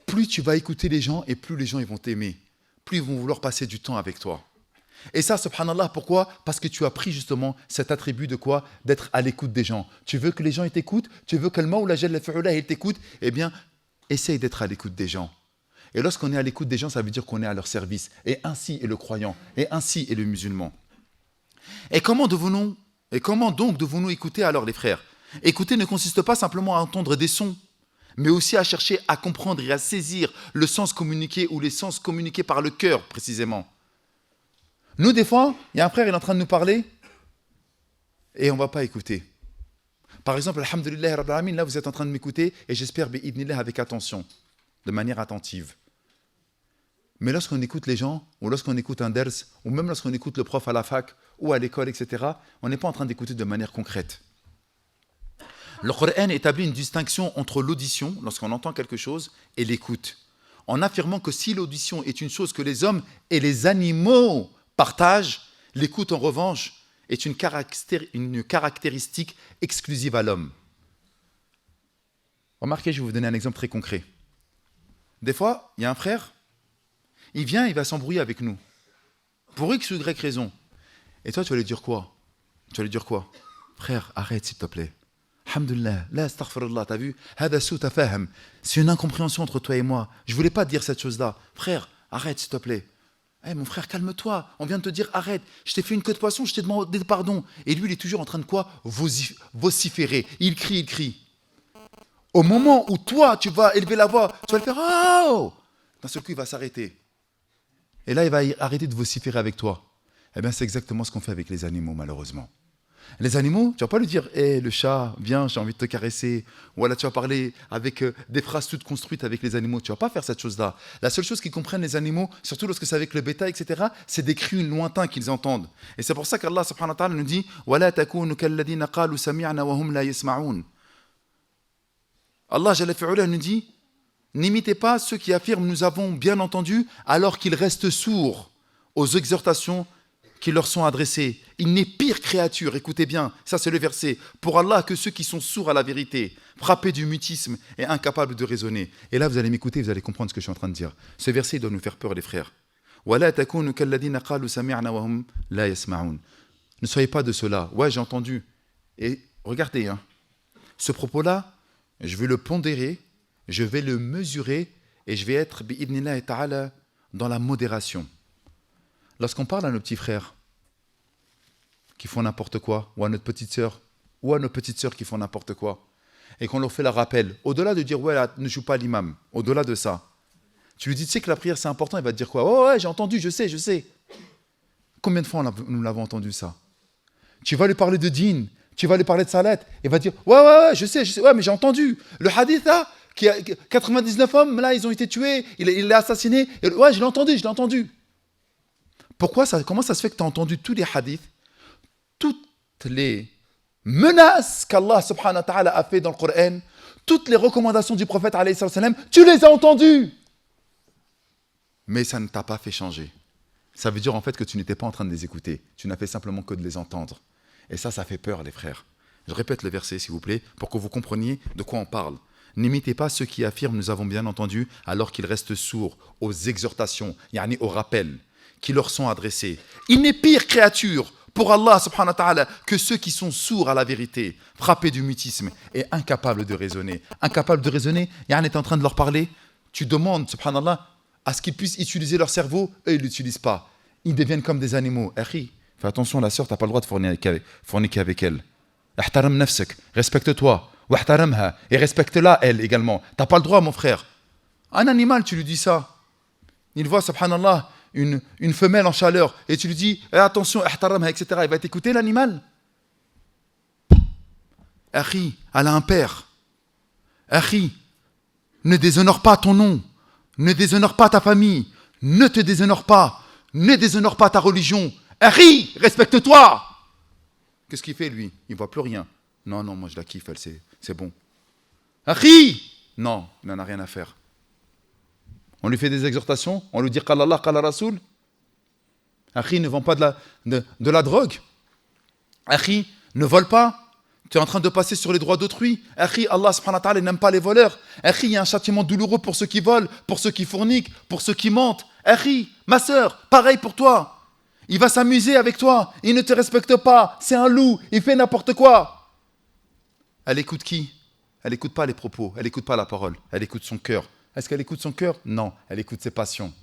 Plus tu vas écouter les gens, et plus les gens ils vont t'aimer. Plus ils vont vouloir passer du temps avec toi. Et ça, subhanallah, pourquoi? Parce que tu as pris justement cet attribut de quoi? D'être à l'écoute des gens. Tu veux que les gens ils t'écoutent? Tu veux que le Mawla Jalla Fi'ula il t'écoute? Eh bien, essaye d'être à l'écoute des gens. Et lorsqu'on est à l'écoute des gens, ça veut dire qu'on est à leur service. Et ainsi est le croyant. Et ainsi est le musulman. Et comment donc devons-nous écouter alors, les frères? Écouter ne consiste pas simplement à entendre des sons, mais aussi à chercher à comprendre et à saisir le sens communiqué ou les sens communiqués par le cœur, précisément. Nous, des fois, il y a un frère, il est en train de nous parler et on ne va pas écouter. Par exemple, alhamdulillah, rabbil alamin, là, vous êtes en train de m'écouter et j'espère, bi'idnillah, avec attention, de manière attentive. Mais lorsqu'on écoute les gens, ou lorsqu'on écoute un ders, ou même lorsqu'on écoute le prof à la fac, ou à l'école, etc., on n'est pas en train d'écouter de manière concrète. Le Coran établit une distinction entre l'audition, lorsqu'on entend quelque chose, et l'écoute, en affirmant que si l'audition est une chose que les hommes et les animaux partagent, l'écoute, en revanche, est une caractéristique exclusive à l'homme. Remarquez, je vais vous donner un exemple très concret. Des fois, il y a un frère, il vient, il va s'embrouiller avec nous. Pour X ou Y raison. Et toi, tu vas lui dire quoi? Tu vas lui dire quoi? Frère, arrête s'il te plaît. Alhamdulillah, la astaghfirullah, t'as vu? Hada sou tafahem. C'est une incompréhension entre toi et moi. Je voulais pas te dire cette chose-là. Frère, arrête s'il te plaît. Eh mon frère, calme-toi. On vient de te dire arrête. Je t'ai fait une queue de poisson, je t'ai demandé pardon. Et lui, il est toujours en train de quoi? Vociférer. Il crie. Au moment où toi, tu vas élever la voix, tu vas le faire oh! D'un seul coup, il va s'arrêter. Et là, il va arrêter de vociférer avec toi. Eh bien, c'est exactement ce qu'on fait avec les animaux, malheureusement. Les animaux, tu ne vas pas lui dire hey, le chat, viens, j'ai envie de te caresser. Ou alors tu vas parler avec des phrases toutes construites avec les animaux. Tu ne vas pas faire cette chose-là. La seule chose qu'ils comprennent, les animaux, surtout lorsque c'est avec le bétail, etc., c'est des cris lointains qu'ils entendent. Et c'est pour ça qu'Allah subhanahu wa ta'ala nous dit وَلَا تَكُونُوا كَالَّذِينَ قَالُوا سَمِعْنَا وَهُمْ لَا يَسْمَعُونَ. Allah Jalla fi'ula nous dit n'imitez pas ceux qui affirment nous avons bien entendu alors qu'ils restent sourds aux exhortations qui leur sont adressées. Il n'est pire créature, écoutez bien, ça c'est le verset, pour Allah que ceux qui sont sourds à la vérité, frappés du mutisme et incapables de raisonner. Et là vous allez m'écouter, vous allez comprendre ce que je suis en train de dire. Ce verset doit nous faire peur les frères. ولا تكونوا كالذين قالوا سمعنا وهم لا يسمعون. Ne soyez pas de ceux-là. Ouais, j'ai entendu. Et regardez, hein, ce propos-là, je vais le pondérer, je vais le mesurer et je vais être bi'idnillahi ta'ala dans la modération. Lorsqu'on parle à nos petits frères qui font n'importe quoi, ou à notre petite sœur, ou à nos petites sœurs qui font n'importe quoi, et qu'on leur fait le rappel, au-delà de dire ouais, là, ne joue pas l'imam, au-delà de ça, tu lui dis tu sais que la prière c'est important, il va te dire quoi? Oh ouais, j'ai entendu, je sais. Combien de fois nous l'avons entendu ça? Tu vas lui parler de dîn, tu vas lui parler de salat, il va dire ouais, je sais, ouais, mais j'ai entendu. Le hadith là, qui a 99 hommes, là, ils ont été tués, il l'a assassiné, et, ouais, je l'ai entendu. Comment ça se fait que tu as entendu tous les hadiths, toutes les menaces qu'Allah subhanahu wa ta'ala a fait dans le Coran, toutes les recommandations du prophète alayhi salam, tu les as entendues, mais ça ne t'a pas fait changer. Ça veut dire en fait que tu n'étais pas en train de les écouter, tu n'as fait simplement que de les entendre. Et ça fait peur les frères. Je répète le verset s'il vous plaît, pour que vous compreniez de quoi on parle. N'imitez pas ceux qui affirment nous avons bien entendu alors qu'ils restent sourds aux exhortations, yani aux rappels qui leur sont adressés. Il n'est pire créature pour Allah subhanahu wa ta'ala que ceux qui sont sourds à la vérité, frappés du mutisme et incapables de raisonner. Incapables de raisonner, yani est en train de leur parler, tu demandes subhanallah à ce qu'ils puissent utiliser leur cerveau, eux ils ne l'utilisent pas. Ils deviennent comme des animaux. Akhi, fais attention, la sœur, tu n'as pas le droit de forniquer avec elle. Ihtaram nafsak, respecte-toi. Wahtaramha, et respecte-la elle également. Tu n'as pas le droit mon frère. Un animal, tu lui dis ça. Il voit, subhanallah, une femelle en chaleur, et tu lui dis attention, ihtaramha, etc. Il va t'écouter l'animal. Akhi, elle a un père. Akhi, ne déshonore pas ton nom. Ne déshonore pas ta famille. Ne te déshonore pas. Ne déshonore pas ta religion. Akhi, respecte-toi. Qu'est-ce qu'il fait lui? Il ne voit plus rien. Non, moi je la kiffe, elle, c'est bon. Akhi! Non, il n'en a rien à faire. On lui fait des exhortations, on lui dit Qala Allah, Qala Rasoul. Akhi, ne vend pas de la drogue. Akhi, ne vole pas. Tu es en train de passer sur les droits d'autrui. Akhi, Allah subhanahu wa ta'ala n'aime pas les voleurs. Akhi, il y a un châtiment douloureux pour ceux qui volent, pour ceux qui fourniquent, pour ceux qui mentent. Akhi, ma sœur, pareil pour toi. Il va s'amuser avec toi. Il ne te respecte pas. C'est un loup. Il fait n'importe quoi. Elle écoute qui? Elle n'écoute pas les propos. Elle n'écoute pas la parole. Elle écoute son cœur. Est-ce qu'elle écoute son cœur? Non. Elle écoute ses passions.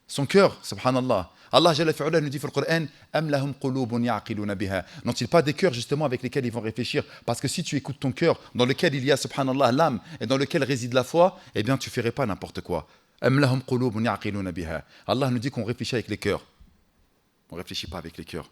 Son cœur, subhanallah. Allah Jalla fi'ala nous dit dans le Coran Am lahum qulubun ya'qiluna biha. N'ont-ils pas des cœurs justement avec lesquels ils vont réfléchir? Parce que si tu écoutes ton cœur, dans lequel il y a subhanallah l'âme et dans lequel réside la foi, eh bien tu ne ferais pas n'importe quoi. Am lahum qulubun ya'qiluna biha. Allah nous dit qu'on réfléchit avec les cœurs. On ne réfléchit pas avec les cœurs.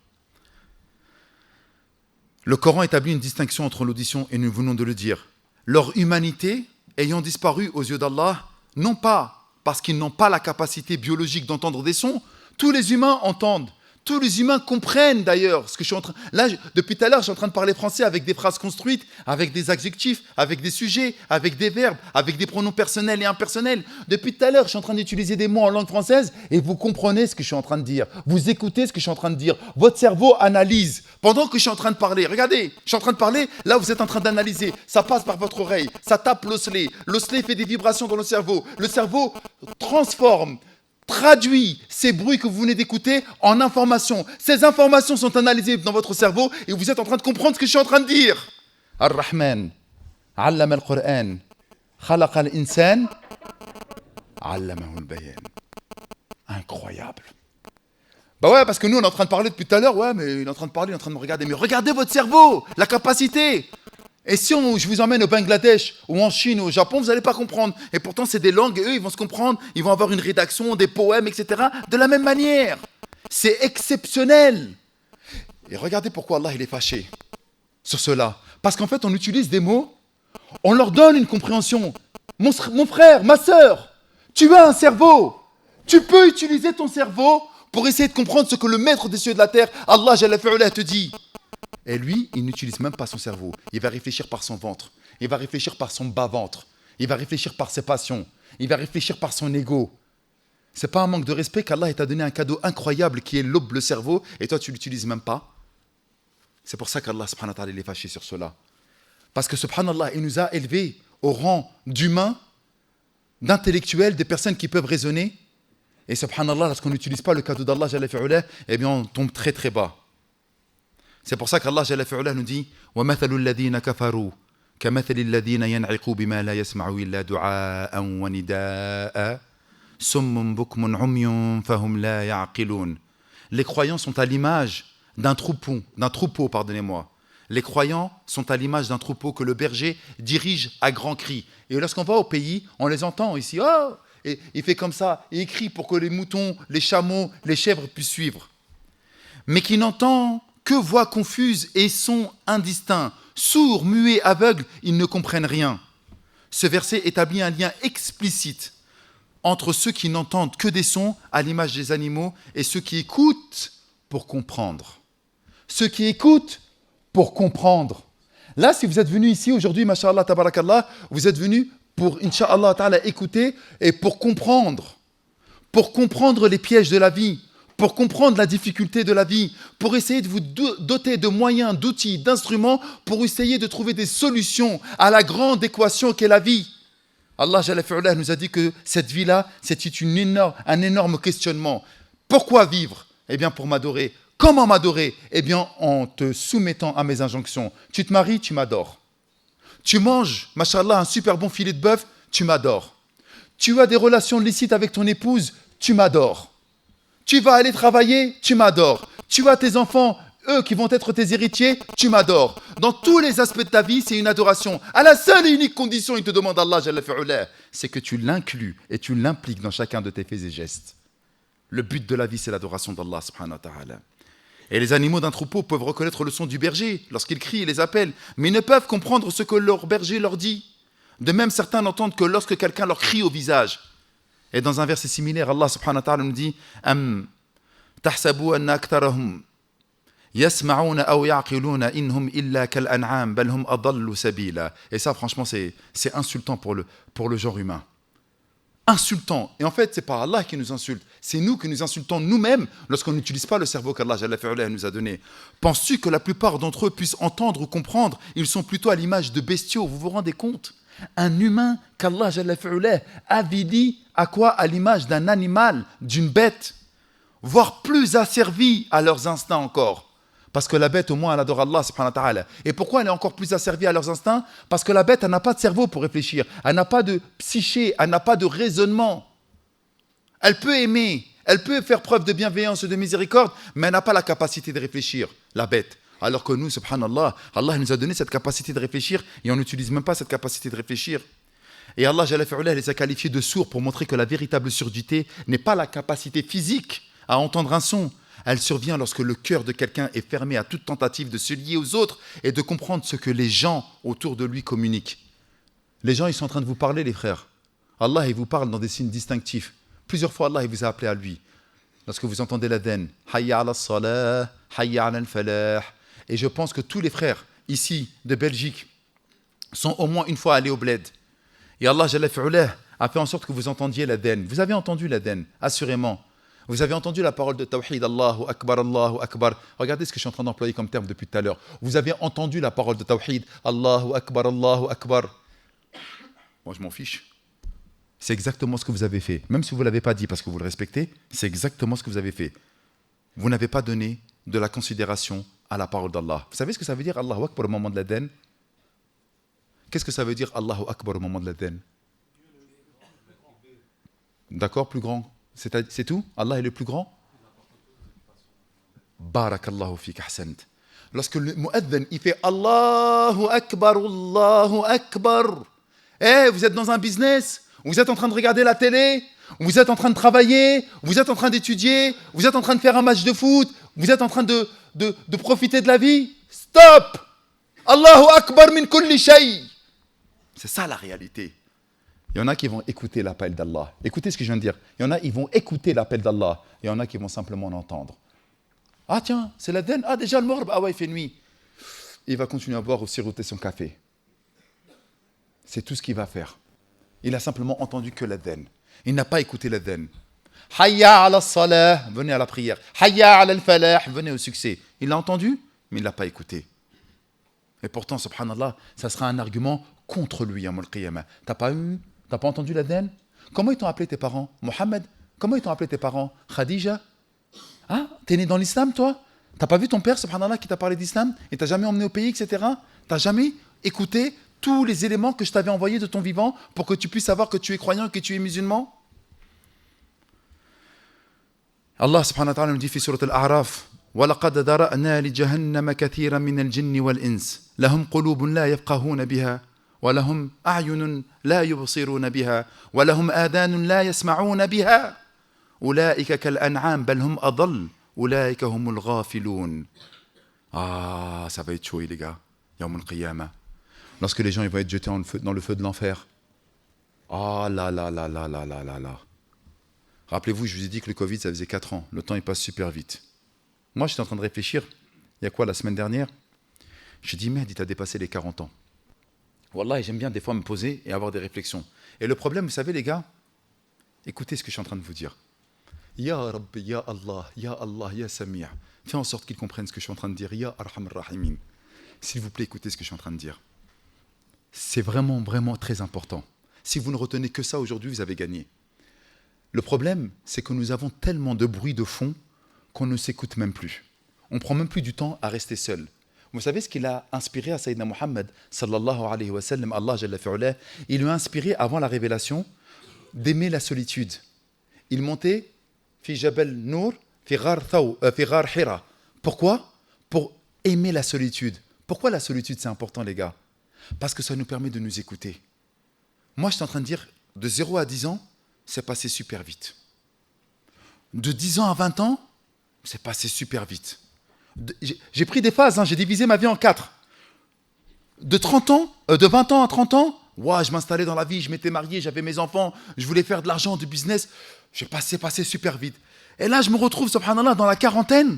Le Coran établit une distinction entre l'audition et nous venons de le dire. Leur humanité ayant disparu aux yeux d'Allah, non pas parce qu'ils n'ont pas la capacité biologique d'entendre des sons, tous les humains entendent. Tous les humains comprennent d'ailleurs ce que je suis en train... Là, depuis tout à l'heure, je suis en train de parler français avec des phrases construites, avec des adjectifs, avec des sujets, avec des verbes, avec des pronoms personnels et impersonnels. Depuis tout à l'heure, je suis en train d'utiliser des mots en langue française et vous comprenez ce que je suis en train de dire. Vous écoutez ce que je suis en train de dire. Votre cerveau analyse. Pendant que je suis en train de parler, regardez, je suis en train de parler, là vous êtes en train d'analyser. Ça passe par votre oreille, ça tape l'osselet. L'osselet fait des vibrations dans le cerveau. Le cerveau transforme, traduit ces bruits que vous venez d'écouter en informations. Ces informations sont analysées dans votre cerveau et vous êtes en train de comprendre ce que je suis en train de dire. Ar-Rahman, allama al-Qur'an, khalaqa al-insan, allamahu al-bayan. Incroyable. Bah ouais, parce que nous on est en train de parler depuis tout à l'heure, ouais, mais il est en train de parler, il est en train de me regarder. Mais regardez votre cerveau, la capacité. Et si je vous emmène au Bangladesh, ou en Chine, ou au Japon, vous n'allez pas comprendre. Et pourtant, c'est des langues, et eux, ils vont se comprendre, ils vont avoir une rédaction, des poèmes, etc. de la même manière. C'est exceptionnel. Et regardez pourquoi Allah il est fâché sur cela. Parce qu'en fait, on utilise des mots, on leur donne une compréhension. Mon frère, ma sœur, tu as un cerveau. Tu peux utiliser ton cerveau pour essayer de comprendre ce que le maître des cieux et de la terre, Allah Jalla fi'ala, te dit. Et lui, il n'utilise même pas son cerveau. Il va réfléchir par son ventre. Il va réfléchir par son bas-ventre. Il va réfléchir par ses passions. Il va réfléchir par son ego. Ce n'est pas un manque de respect qu'Allah t'a donné un cadeau incroyable qui est l'aube, le cerveau, et toi tu ne l'utilises même pas. C'est pour ça qu'Allah subhanahu wa ta'ala est fâché sur cela. Parce que subhanallah, il nous a élevés au rang d'humains, d'intellectuels, de personnes qui peuvent raisonner. Et subhanallah, lorsqu'on n'utilise pas le cadeau d'Allah, eh bien on tombe très très bas. C'est pour ça qu'Allah nous dit وَمَثَلُ الَّذِينَ كَفَرُوا كَمَثَلِ الَّذِينَ يَنْعِقُوا بِمَا لَا يَسْمَعُوا إِلَّا دُعَاءً وَنِدَاءً سُمٌّ بُكْمٌ عُمْيٌ فَهُمْ لَا يَعْقِلُونَ. Les croyants sont à l'image d'un troupeau, pardonnez-moi. Les croyants sont à l'image d'un troupeau que le berger dirige à grands cris. Et lorsqu'on va au pays, on les entend ici. Oh, et il fait comme ça, et il crie pour que les moutons, les chameaux, les chèvres puissent suivre. Mais qui n'entend que voix confuses et sons indistincts. Sourds, muets, aveugles, ils ne comprennent rien. Ce verset établit un lien explicite entre ceux qui n'entendent que des sons à l'image des animaux et ceux qui écoutent pour comprendre. Ceux qui écoutent pour comprendre. Là, si vous êtes venus ici aujourd'hui, masha'Allah, tabarakallah, vous êtes venus pour, incha'Allah ta'ala, écouter et pour comprendre les pièges de la vie, pour comprendre la difficulté de la vie, pour essayer de vous doter de moyens, d'outils, d'instruments, pour essayer de trouver des solutions à la grande équation qu'est la vie. Allah Jalla fi'ala nous a dit que cette vie-là, c'était un énorme questionnement. Pourquoi vivre? Eh bien, pour m'adorer. Comment m'adorer? Eh bien, en te soumettant à mes injonctions. Tu te maries, tu m'adores. Tu manges, mashallah, un super bon filet de bœuf, tu m'adores. Tu as des relations licites avec ton épouse, tu m'adores. Tu vas aller travailler, tu m'adores. Tu as tes enfants, eux qui vont être tes héritiers, tu m'adores. Dans tous les aspects de ta vie, c'est une adoration. À la seule et unique condition, il te demande Allah, Jalla fi'ala, c'est que tu l'inclus et tu l'impliques dans chacun de tes faits et gestes. Le but de la vie, c'est l'adoration d'Allah, subhanahu wa ta'ala. Et les animaux d'un troupeau peuvent reconnaître le son du berger lorsqu'il crie et les appelle, mais ils ne peuvent comprendre ce que leur berger leur dit. De même, certains n'entendent que lorsque quelqu'un leur crie au visage. Et dans un verset similaire, Allah subhanahu wa ta'ala nous dit Am tahsabu anna aktharahum yasma'una aw ya'qiluna inhum illa kal an'am bal hum adallu sabila. Et ça, franchement, c'est insultant pour le genre humain. Insultant. Et en fait, c'est pas Allah qui nous insulte, c'est nous qui nous insultons nous-mêmes lorsqu'on n'utilise pas le cerveau qu'Allah nous a donné. Penses-tu que la plupart d'entre eux puissent entendre ou comprendre? Ils sont plutôt à l'image de bestiaux, vous vous rendez compte? Un humain qu'Allah avait dit à quoi? À l'image d'un animal, d'une bête, voire plus asservi à leurs instincts encore. Parce que la bête, au moins, elle adore Allah, subhanahu wa ta'ala. Et pourquoi elle est encore plus asservie à leurs instincts? Parce que la bête, elle n'a pas de cerveau pour réfléchir. Elle n'a pas de psyché, elle n'a pas de raisonnement. Elle peut aimer, elle peut faire preuve de bienveillance et de miséricorde, mais elle n'a pas la capacité de réfléchir, la bête. Alors que nous, subhanallah, Allah nous a donné cette capacité de réfléchir et on n'utilise même pas cette capacité de réfléchir. Et Allah les a qualifiés de sourds pour montrer que la véritable surdité n'est pas la capacité physique à entendre un son. Elle survient lorsque le cœur de quelqu'un est fermé à toute tentative de se lier aux autres et de comprendre ce que les gens autour de lui communiquent. Les gens, ils sont en train de vous parler, les frères. Allah, il vous parle dans des signes distinctifs. Plusieurs fois, Allah, il vous a appelé à lui. Lorsque vous entendez l'adhan, Hayya ala salah, Hayya ala al-falah. Et je pense que tous les frères ici de Belgique sont au moins une fois allés au bled. Et Allah a fait en sorte que vous entendiez l'adhan. Vous avez entendu l'adhan, assurément. Vous avez entendu la parole de Tawhid, Allahu Akbar, Allahu Akbar. Regardez ce que je suis en train d'employer comme terme depuis tout à l'heure. Vous avez entendu la parole de Tawhid, Allahu Akbar, Allahu Akbar. Moi, je m'en fiche. C'est exactement ce que vous avez fait. Même si vous ne l'avez pas dit parce que vous le respectez, c'est exactement ce que vous avez fait. Vous n'avez pas donné de la considération à la parole d'Allah. Vous savez ce que ça veut dire Allahu Akbar au moment de l'adhan? Qu'est-ce que ça veut dire Allahu Akbar au moment de l'adhan? D'accord, plus grand. C'est tout? Allah est le plus grand? Barakallahu fik, ahsant. Lorsque le mu'adhan, il fait Allahu Akbar, Allahu Akbar. Vous êtes dans un business? Vous êtes en train de regarder la télé? Vous êtes en train de travailler? Vous êtes en train d'étudier? Vous êtes en train de faire un match de foot? Vous êtes en train de profiter de la vie? Stop! Allahu Akbar min kulli shay. C'est ça la réalité. Il y en a qui vont écouter l'appel d'Allah. Écoutez ce que je viens de dire. Il y en a, ils vont écouter l'appel d'Allah. Il y en a qui vont simplement l'entendre. Ah tiens, c'est l'adhan. Ah déjà le morbe. Ah ouais, il fait nuit. Il va continuer à boire ou siroter son café. C'est tout ce qu'il va faire. Il a simplement entendu que l'adhan. Il n'a pas écouté l'adhan. Hayya ala salah, venez à la prière. Hayya ala al-falah, venez au succès. Il l'a entendu, mais il ne l'a pas écouté. Et pourtant, subhanallah, ça sera un argument contre lui, Yawm al-Qiyamah. T'as pas entendu l'adhan? Comment ils t'ont appelé tes parents? Mohammed? Comment ils t'ont appelé tes parents? Khadija? Ah, t'es né dans l'islam, toi? T'as pas vu ton père, subhanallah, qui t'a parlé d'islam? Et t'as jamais emmené au pays, etc. T'as jamais écouté tous les éléments que je t'avais envoyés de ton vivant pour que tu puisses savoir que tu es croyant et que tu es musulman? Allah subhanahu wa ta'ala nous dit في سورة الأعراف وَلَقَدْ ذَرَأْنَا لِجَهَنَّمَ كَثِيرًا مِنَ الْجِنِّ وَالْإِنسِ لَهُمْ قُلُوبٌ لَا يَفْقَهُونَ بِهَا وَلَهُمْ أَعْيُنٌ لَا يُبْصِرُونَ بِهَا وَلَهُمْ آذَانٌ لَا يَسْمَعُونَ بِهَا أُولَئِكَ كَالْأَنْعَامِ بَلْ هُمْ أَضَلُّ أُولَئِكَ هُمُ الْغَافِلُونَ. Ah, ça va être chaud, les gars. Yawm al-Qiyamah. Lorsque les gens ils vont être jetés dans le feu de l'enfer. Ah là là là là là là là là. Rappelez-vous, je vous ai dit que le Covid, ça faisait 4 ans. Le temps, il passe super vite. Moi, j'étais en train de réfléchir. Il y a quoi, la semaine dernière? J'ai dit, merde, il a dépassé les 40 ans. Wallah, j'aime bien des fois me poser et avoir des réflexions. Et le problème, vous savez, les gars, écoutez ce que je suis en train de vous dire. Ya Rabbi, Ya Allah, Ya Sami'. Fais en sorte qu'ils comprennent ce que je suis en train de dire. Ya Arham Rahimin. S'il vous plaît, écoutez ce que je suis en train de dire. C'est vraiment, vraiment très important. Si vous ne retenez que ça aujourd'hui, vous avez gagné. Le problème, c'est que nous avons tellement de bruit de fond qu'on ne s'écoute même plus. On ne prend même plus du temps à rester seul. Vous savez ce qu'il a inspiré à Sayyidina Muhammad sallallahu alayhi wa sallam, Allah jalla fi'ulah, il lui a inspiré avant la révélation d'aimer la solitude. Il montait fi Jabal Nour, fi Ghar Hira. Pourquoi? Pour aimer la solitude. Pourquoi la solitude c'est important, les gars? Parce que ça nous permet de nous écouter. Moi, je suis en train de dire, de 0 à 10 ans, c'est passé super vite. De 10 ans à 20 ans, c'est passé super vite. J'ai pris des phases, j'ai divisé ma vie en 4. De 20 ans à 30 ans, ouais, je m'installais dans la vie, je m'étais marié, j'avais mes enfants, je voulais faire de l'argent, du business. J'ai passé super vite. Et là, je me retrouve, subhanallah, dans la quarantaine.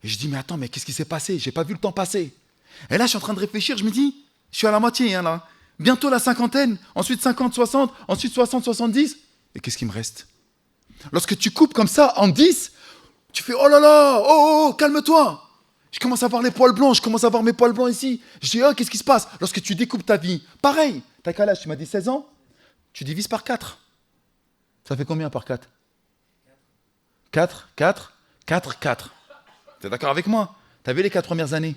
Et je dis, mais attends, mais qu'est-ce qui s'est passé? J'ai pas vu le temps passer. Et là, je suis en train de réfléchir, je me dis, je suis à la moitié, là. Bientôt la cinquantaine, ensuite 50, 60, ensuite 60, 70. Et qu'est-ce qui me reste? Lorsque tu coupes comme ça en 10, tu fais oh là là, oh, calme-toi. Je commence à voir les poils blancs, je commence à voir mes poils blancs ici. Je dis oh, qu'est-ce qui se passe? Lorsque tu découpes ta vie, pareil. T'as quel âge? Tu m'as dit 16 ans? Tu divises par 4. Ça fait combien par 4? 4. T'es d'accord avec moi? T'as vu les 4 premières années?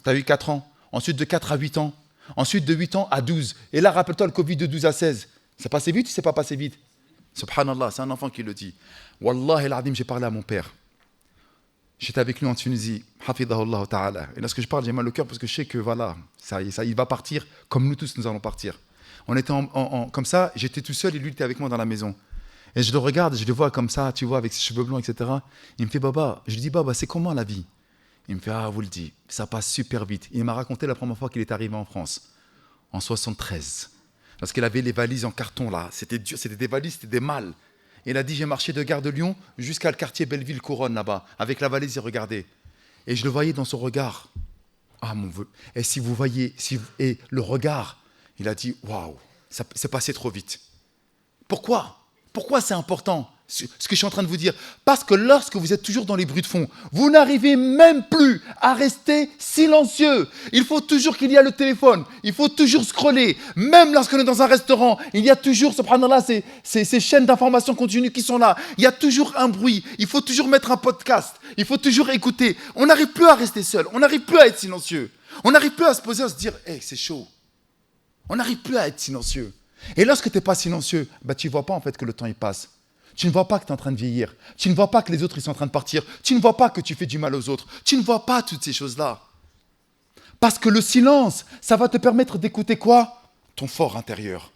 T'as eu 4 ans. Ensuite de 4 à 8 ans. Ensuite de 8 ans à 12. Et là, rappelle-toi le Covid de 12 à 16. C'est passé vite ou c'est pas passé vite? Subhanallah, c'est un enfant qui le dit. Wallahi al-Adim, j'ai parlé à mon père. J'étais avec lui en Tunisie, hafidahullah ta'ala. Et lorsque je parle, j'ai mal au cœur parce que je sais que voilà, ça, il va partir comme nous tous, nous allons partir. On était comme ça, j'étais tout seul et lui était avec moi dans la maison. Et je le regarde, je le vois comme ça, tu vois, avec ses cheveux blonds, etc. Il me fait Baba, je lui dis Baba, c'est comment la vie? Il me fait ah, vous le dites, ça passe super vite. Il m'a raconté la première fois qu'il est arrivé en France, en 73. Parce qu'il avait les valises en carton là, c'était dur, c'était des valises, c'était des malles. Il a dit j'ai marché de Gare de Lyon jusqu'à le quartier Belleville-Couronne là-bas, avec la valise, il regardait. Et je le voyais dans son regard. Ah mon Dieu. Et si vous voyez, et le regard, il a dit waouh, c'est passé trop vite. Pourquoi c'est important ce que je suis en train de vous dire? Parce que lorsque vous êtes toujours dans les bruits de fond, vous n'arrivez même plus à rester silencieux. Il faut toujours qu'il y a le téléphone, il faut toujours scroller. Même lorsqu'on est dans un restaurant, il y a toujours, subhanallah, ces chaînes d'information continue qui sont là. Il y a toujours un bruit, il faut toujours mettre un podcast, il faut toujours écouter. On n'arrive plus à rester seul, on n'arrive plus à être silencieux. On n'arrive plus à se poser, à se dire, hey, c'est chaud. On n'arrive plus à être silencieux. Et lorsque tu n'es pas silencieux, tu ne vois pas en fait que le temps il passe. Tu ne vois pas que tu es en train de vieillir. Tu ne vois pas que les autres ils sont en train de partir. Tu ne vois pas que tu fais du mal aux autres. Tu ne vois pas toutes ces choses-là. Parce que le silence, ça va te permettre d'écouter quoi? Ton fort intérieur.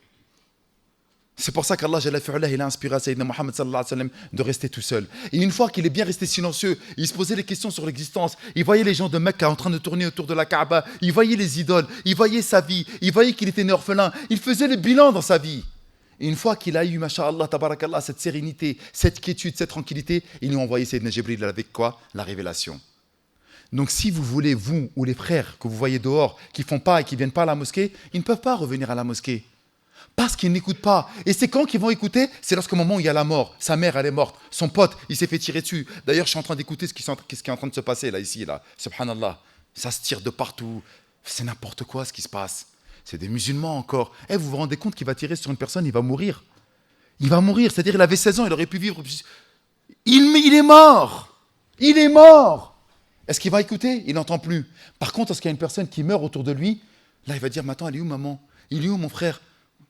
C'est pour ça qu'Allah Jalla fi'ulah, il a inspiré à Sayyidina Muhammad sallallahu alayhi wa sallam de rester tout seul. Et une fois qu'il est bien resté silencieux, il se posait des questions sur l'existence. Il voyait les gens de Mecca en train de tourner autour de la Kaaba. Il voyait les idoles. Il voyait sa vie. Il voyait qu'il était né orphelin. Il faisait le bilan dans sa vie. Et une fois qu'il a eu, masha'Allah, tabarakallah, cette sérénité, cette quiétude, cette tranquillité, ils lui ont envoyé Sayyidina Jibril avec quoi? La révélation. Donc si vous voulez, vous ou les frères que vous voyez dehors, qui ne font pas et qui ne viennent pas à la mosquée, ils ne peuvent pas revenir à la mosquée. Parce qu'ils n'écoutent pas. Et c'est quand qu'ils vont écouter? C'est lorsqu'au moment où il y a la mort. Sa mère, elle est morte. Son pote, il s'est fait tirer dessus. D'ailleurs, je suis en train d'écouter ce qui est en train de se passer là, ici, là. Subhanallah. Ça se tire de partout. C'est n'importe quoi ce qui se passe. C'est des musulmans encore. Vous vous rendez compte qu'il va tirer sur une personne, il va mourir. Il va mourir, c'est-à-dire il avait 16 ans, il aurait pu vivre. Il est mort. Il est mort. Est-ce qu'il va écouter? Il n'entend plus. Par contre, lorsqu'il y a une personne qui meurt autour de lui, là, il va dire, mais attends, elle est où maman? Il est où mon frère?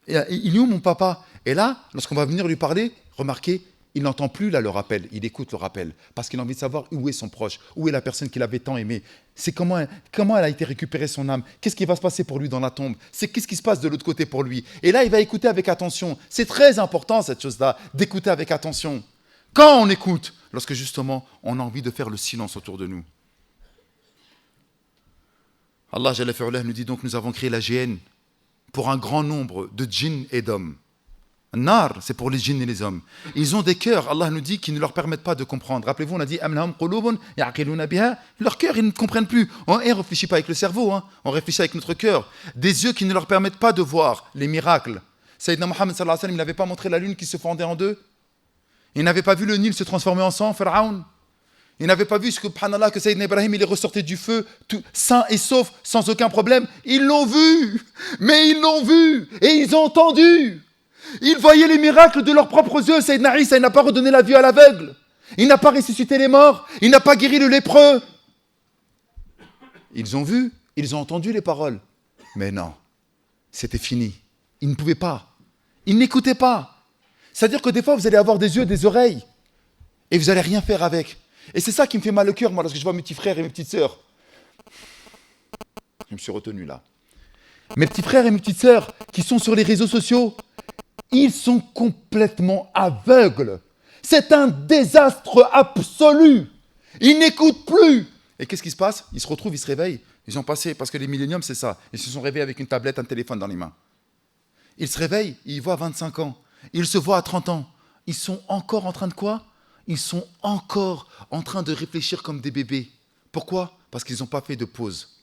Il est où mon papa? Et là, lorsqu'on va venir lui parler, remarquez, il n'entend plus là le rappel, il écoute le rappel, parce qu'il a envie de savoir où est son proche, où est la personne qu'il avait tant aimée. C'est comment elle a été récupérée son âme, qu'est-ce qui va se passer pour lui dans la tombe, c'est qu'est-ce qui se passe de l'autre côté pour lui. Et là, il va écouter avec attention. C'est très important cette chose-là, d'écouter avec attention. Quand on écoute, lorsque justement on a envie de faire le silence autour de nous. Allah Jalla fi'ala nous dit donc, nous avons créé la géhenne pour un grand nombre de djinns et d'hommes. Nar, c'est pour les djinns et les hommes. Ils ont des cœurs, Allah nous dit, qui ne leur permettent pas de comprendre. Rappelez-vous, on a dit leur cœur, ils ne comprennent plus. On ne réfléchit pas avec le cerveau, on réfléchit avec notre cœur. Des yeux qui ne leur permettent pas de voir les miracles. Sayyidina Muhammad sallallahu alayhi wa sallam, il n'avait pas montré la lune qui se fendait en deux. Il n'avait pas vu le Nil se transformer en sang, Pharaon. Il n'avait pas vu ce que, subhanallah, que Sayyidina Ibrahim, il est ressorti du feu, tout, sain et sauf, sans aucun problème. Ils l'ont vu, mais ils l'ont vu, et ils ont entendu. Ils voyaient les miracles de leurs propres yeux. Sayyidina Isa, il n'a pas redonné la vue à l'aveugle. Il n'a pas ressuscité les morts. Il n'a pas guéri le lépreux. Ils ont vu, ils ont entendu les paroles. Mais non, c'était fini. Ils ne pouvaient pas. Ils n'écoutaient pas. C'est-à-dire que des fois, vous allez avoir des yeux, des oreilles, et vous n'allez rien faire avec. Et c'est ça qui me fait mal au cœur, moi, lorsque je vois mes petits frères et mes petites sœurs. Je me suis retenu là. Mes petits frères et mes petites sœurs qui sont sur les réseaux sociaux, ils sont complètement aveugles. C'est un désastre absolu. Ils n'écoutent plus. Et qu'est-ce qui se passe? Ils se retrouvent, ils se réveillent. Ils ont passé, parce que les milléniums, c'est ça. Ils se sont réveillés avec une tablette, un téléphone dans les mains. Ils se réveillent, ils voient à 25 ans. Ils se voient à 30 ans. Ils sont encore en train de quoi? Ils sont encore en train de réfléchir comme des bébés. Pourquoi? Parce qu'ils n'ont pas fait de pause.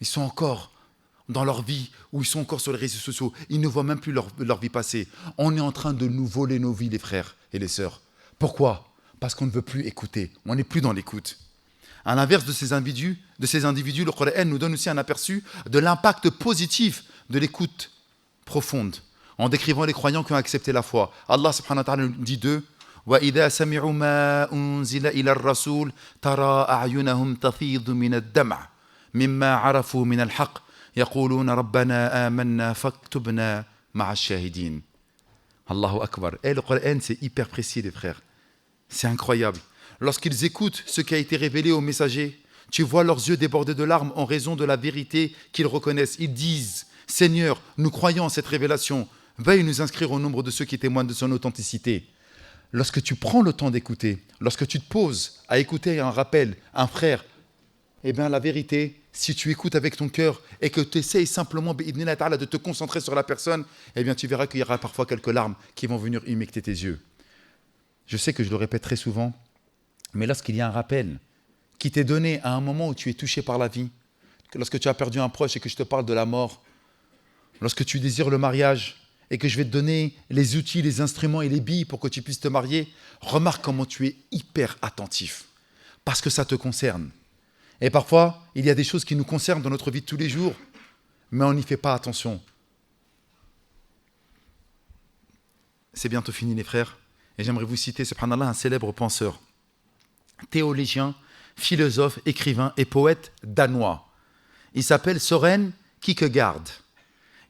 Ils sont encore dans leur vie, ou ils sont encore sur les réseaux sociaux. Ils ne voient même plus leur vie passer. On est en train de nous voler nos vies, les frères et les sœurs. Pourquoi? Parce qu'on ne veut plus écouter. On n'est plus dans l'écoute. À l'inverse de ces individus, le Coran nous donne aussi un aperçu de l'impact positif de l'écoute profonde, en décrivant les croyants qui ont accepté la foi. Allah subhanahu wa ta'ala nous dit d'eux, وَإِذَا سَمِعُوا مَا أُنزِلَ إِلَى الرَّسُولِ تَرَى أَعْيُنَهُمْ تَفِيضُ مِنَ الدَّمْعِ مِمَّا عَرَفُوا مِنَ الْحَقِّ يَقُولُونَ رَبَّنَا آمَنَّا فَاكْتُبْنَا مَعَ الشَّاهِدِينَ. Allahu Akbar. Et le Coran, c'est hyper précis, les frères. C'est incroyable. Lorsqu'ils écoutent ce qui a été révélé aux messagers, tu vois leurs yeux déborder de larmes en raison de la vérité qu'ils reconnaissent. Ils disent, Seigneur, nous croyons en cette révélation. Veuille nous inscrire au nombre de ceux qui témoignent de son authenticité. Lorsque tu prends le temps d'écouter, lorsque tu te poses à écouter un rappel, un frère, eh bien la vérité, si tu écoutes avec ton cœur et que tu essayes simplement de te concentrer sur la personne, eh bien tu verras qu'il y aura parfois quelques larmes qui vont venir humecter tes yeux. Je sais que je le répète très souvent, mais lorsqu'il y a un rappel qui t'est donné à un moment où tu es touché par la vie, lorsque tu as perdu un proche et que je te parle de la mort, lorsque tu désires le mariage et que je vais te donner les outils, les instruments et les billes pour que tu puisses te marier, remarque comment tu es hyper attentif, parce que ça te concerne. Et parfois, il y a des choses qui nous concernent dans notre vie de tous les jours, mais on n'y fait pas attention. C'est bientôt fini, les frères, et j'aimerais vous citer, subhanallah, un célèbre penseur, théologien, philosophe, écrivain et poète danois. Il s'appelle Søren Kierkegaard.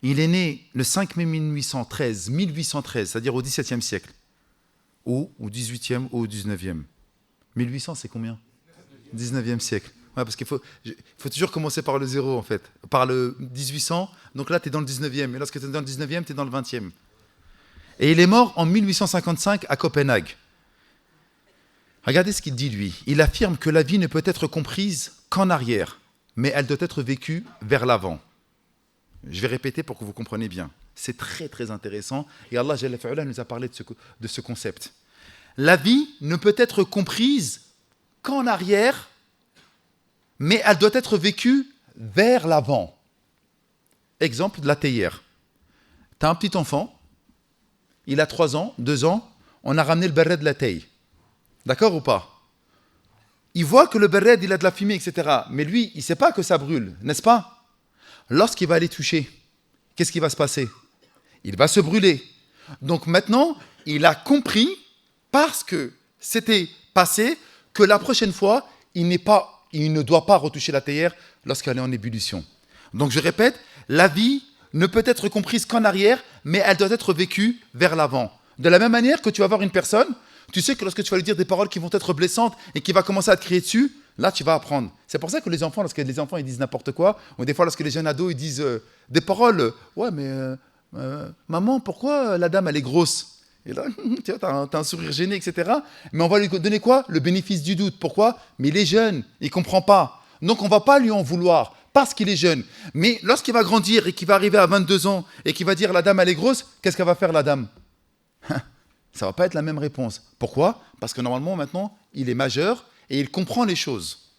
Il est né le 5 mai 1813, c'est-à-dire au XVIIe siècle, ou au XVIIIe ou au XIXe. 1800, c'est combien? 19e siècle. Ouais, parce qu'il faut toujours commencer par le zéro, en fait. Par le 1800, donc là, tu es dans le 19e. Et lorsque tu es dans le 19e, tu es dans le 20e. Et il est mort en 1855 à Copenhague. Regardez ce qu'il dit, lui. Il affirme que la vie ne peut être comprise qu'en arrière, mais elle doit être vécue vers l'avant. Je vais répéter pour que vous compreniez bien. C'est très, très intéressant. Et Allah Jalla fi'ala nous a parlé de ce concept. La vie ne peut être comprise qu'en arrière, mais elle doit être vécue vers l'avant. Exemple de la théière. Tu as un petit enfant, il a 3 ans, 2 ans, on a ramené le béret de la théière. D'accord ou pas? Il voit que le béret, il a de la fumée, etc. Mais lui, il ne sait pas que ça brûle, n'est-ce pas? Lorsqu'il va aller toucher, qu'est-ce qui va se passer? Il va se brûler. Donc maintenant, il a compris, parce que c'était passé, que la prochaine fois, il ne doit pas retoucher la théière lorsqu'elle est en ébullition. Donc je répète, la vie ne peut être comprise qu'en arrière, mais elle doit être vécue vers l'avant. De la même manière que tu vas voir une personne, tu sais que lorsque tu vas lui dire des paroles qui vont être blessantes et qui va commencer à te crier dessus, là tu vas apprendre. C'est pour ça que les enfants, lorsque les enfants ils disent n'importe quoi, ou des fois lorsque les jeunes ados ils disent des paroles, ouais mais maman, pourquoi la dame elle est grosse? Et là, tu vois, t'as un sourire gêné, etc. Mais on va lui donner quoi? Le bénéfice du doute. Pourquoi? Mais il est jeune, il ne comprend pas. Donc on ne va pas lui en vouloir parce qu'il est jeune. Mais lorsqu'il va grandir et qu'il va arriver à 22 ans et qu'il va dire la dame elle est grosse, qu'est-ce qu'elle va faire la dame? Ça ne va pas être la même réponse. Pourquoi? Parce que normalement maintenant, il est majeur et il comprend les choses.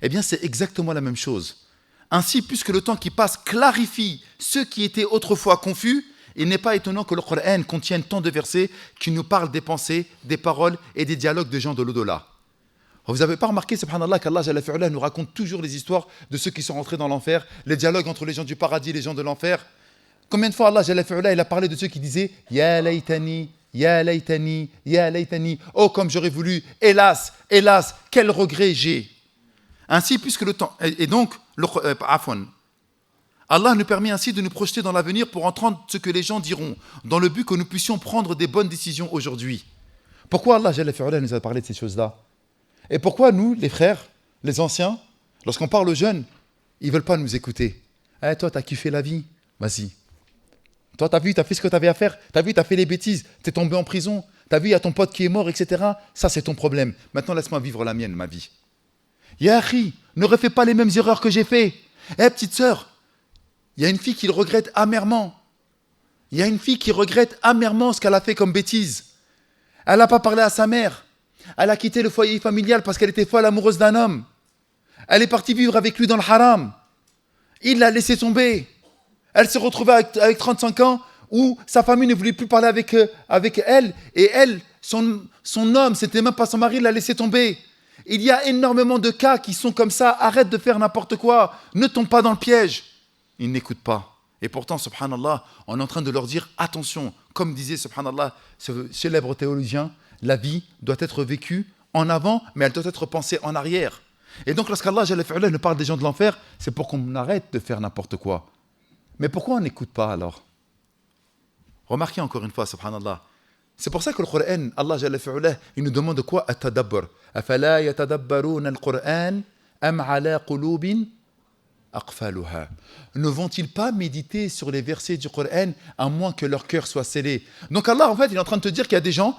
Eh bien c'est exactement la même chose. Ainsi, puisque le temps qui passe clarifie ceux qui étaient autrefois confus, il n'est pas étonnant que le Coran contienne tant de versets qui nous parlent des pensées, des paroles et des dialogues de gens de l'au-delà. Vous n'avez pas remarqué, subhanallah, qu'Allah Jalla fi'ala nous raconte toujours les histoires de ceux qui sont rentrés dans l'enfer, les dialogues entre les gens du paradis et les gens de l'enfer. Combien de fois Allah Jalla fi'ala, il a parlé de ceux qui disaient « Ya laytani, ya laytani, ya laytani »« Oh, comme j'aurais voulu, hélas, hélas, quel regret j'ai » Ainsi, puisque le temps... Et donc, afwan, Allah nous permet ainsi de nous projeter dans l'avenir pour entendre ce que les gens diront, dans le but que nous puissions prendre des bonnes décisions aujourd'hui. Pourquoi Allah Jalla fi'ala nous a parlé de ces choses-là? Et pourquoi nous, les frères, les anciens, lorsqu'on parle aux jeunes, ils ne veulent pas nous écouter? Eh, toi, tu as kiffé la vie, vas-y. Toi, tu as vu, tu as fait ce que tu avais à faire, tu as vu, tu as fait les bêtises, tu es tombé en prison, tu as vu, il y a ton pote qui est mort, etc. Ça, c'est ton problème. Maintenant, laisse-moi vivre la mienne, ma vie. Ya akhi, ne refais pas les mêmes erreurs que j'ai fait. Eh, petite sœur, il y a une fille qui le regrette amèrement. Il y a une fille qui regrette amèrement ce qu'elle a fait comme bêtise. Elle n'a pas parlé à sa mère. Elle a quitté le foyer familial parce qu'elle était folle amoureuse d'un homme. Elle est partie vivre avec lui dans le haram. Il l'a laissé tomber. Elle s'est retrouvée avec 35 ans où sa famille ne voulait plus parler avec elle. Et elle, son homme, c'était même pas son mari, l'a laissé tomber. Il y a énormément de cas qui sont comme ça. Arrête de faire n'importe quoi. Ne tombe pas dans le piège. Ils n'écoutent pas. Et pourtant, subhanallah, on est en train de leur dire attention. Comme disait, subhanallah, ce célèbre théologien, la vie doit être vécue en avant, mais elle doit être pensée en arrière. Et donc, lorsqu'Allah Jalla fi'ala nous parle des gens de l'enfer, c'est pour qu'on arrête de faire n'importe quoi. Mais pourquoi on n'écoute pas alors? Remarquez encore une fois, subhanallah. C'est pour ça que le Coran, Allah Jalla fi'ala, il nous demande de quoi? At-tadabbur. Afala yatadabbaruna al-Qur'an am ala qulubin aqfaluha. Ne vont-ils pas méditer sur les versets du Coran à moins que leur cœur soit scellé? Donc Allah, en fait, il est en train de te dire qu'il y a des gens,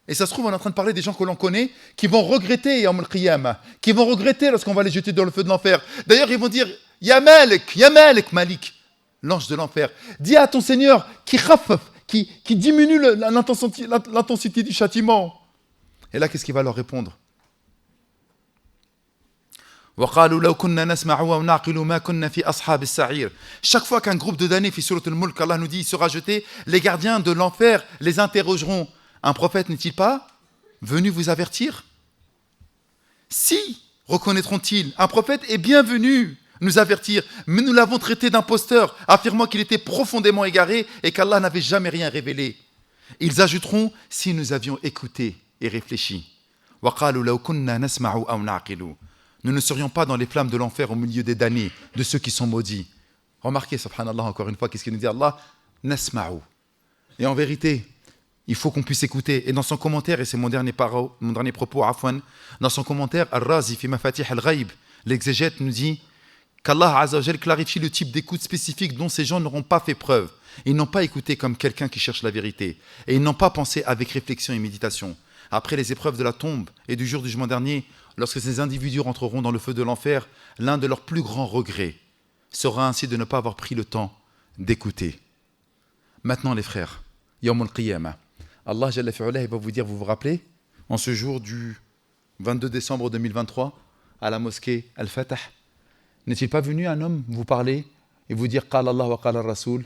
et ça se trouve, on est en train de parler des gens que l'on connaît, qui vont regretter Yawm al-Qiyamah, qui vont regretter lorsqu'on va les jeter dans le feu de l'enfer. D'ailleurs, ils vont dire Ya Malik, Malik, l'ange de l'enfer. Dis à ton Seigneur qui khaffaf, qui diminue l'intensité du châtiment. Et là, qu'est-ce qu'il va leur répondre? Chaque fois qu'un groupe de damnés fait surat al-Mulk, Allah nous dit, il sera jeté, les gardiens de l'enfer les interrogeront. Un prophète n'est-il pas venu vous avertir? Si, reconnaîtront-ils, un prophète est bien venu nous avertir, mais nous l'avons traité d'imposteur, affirmant qu'il était profondément égaré et qu'Allah n'avait jamais rien révélé. Ils ajouteront, si nous avions écouté et réfléchi. Nous ne serions pas dans les flammes de l'enfer au milieu des damnés, de ceux qui sont maudits. Remarquez, subhanallah, encore une fois, qu'est-ce qu'il nous dit Allah? Nasma'u. Et en vérité, il faut qu'on puisse écouter. Et dans son commentaire, et c'est mon dernier propos, afwan, dans son commentaire, Al-Razi fi Mafatih al-Ghaib, l'exégète nous dit qu'Allah Azza wa Jal clarifie le type d'écoute spécifique dont ces gens n'auront pas fait preuve. Ils n'ont pas écouté comme quelqu'un qui cherche la vérité. Et ils n'ont pas pensé avec réflexion et méditation. Après les épreuves de la tombe et du jour du jugement dernier, lorsque ces individus rentreront dans le feu de l'enfer, l'un de leurs plus grands regrets sera ainsi de ne pas avoir pris le temps d'écouter. Maintenant les frères, Yawm al-Qiyamah, Allah Jalla fi'ala, il va vous dire, vous vous rappelez, en ce jour du 22 décembre 2023, à la mosquée Al-Fatah, n'est-il pas venu un homme vous parler et vous dire Qala Allah wa Qala Rasoul?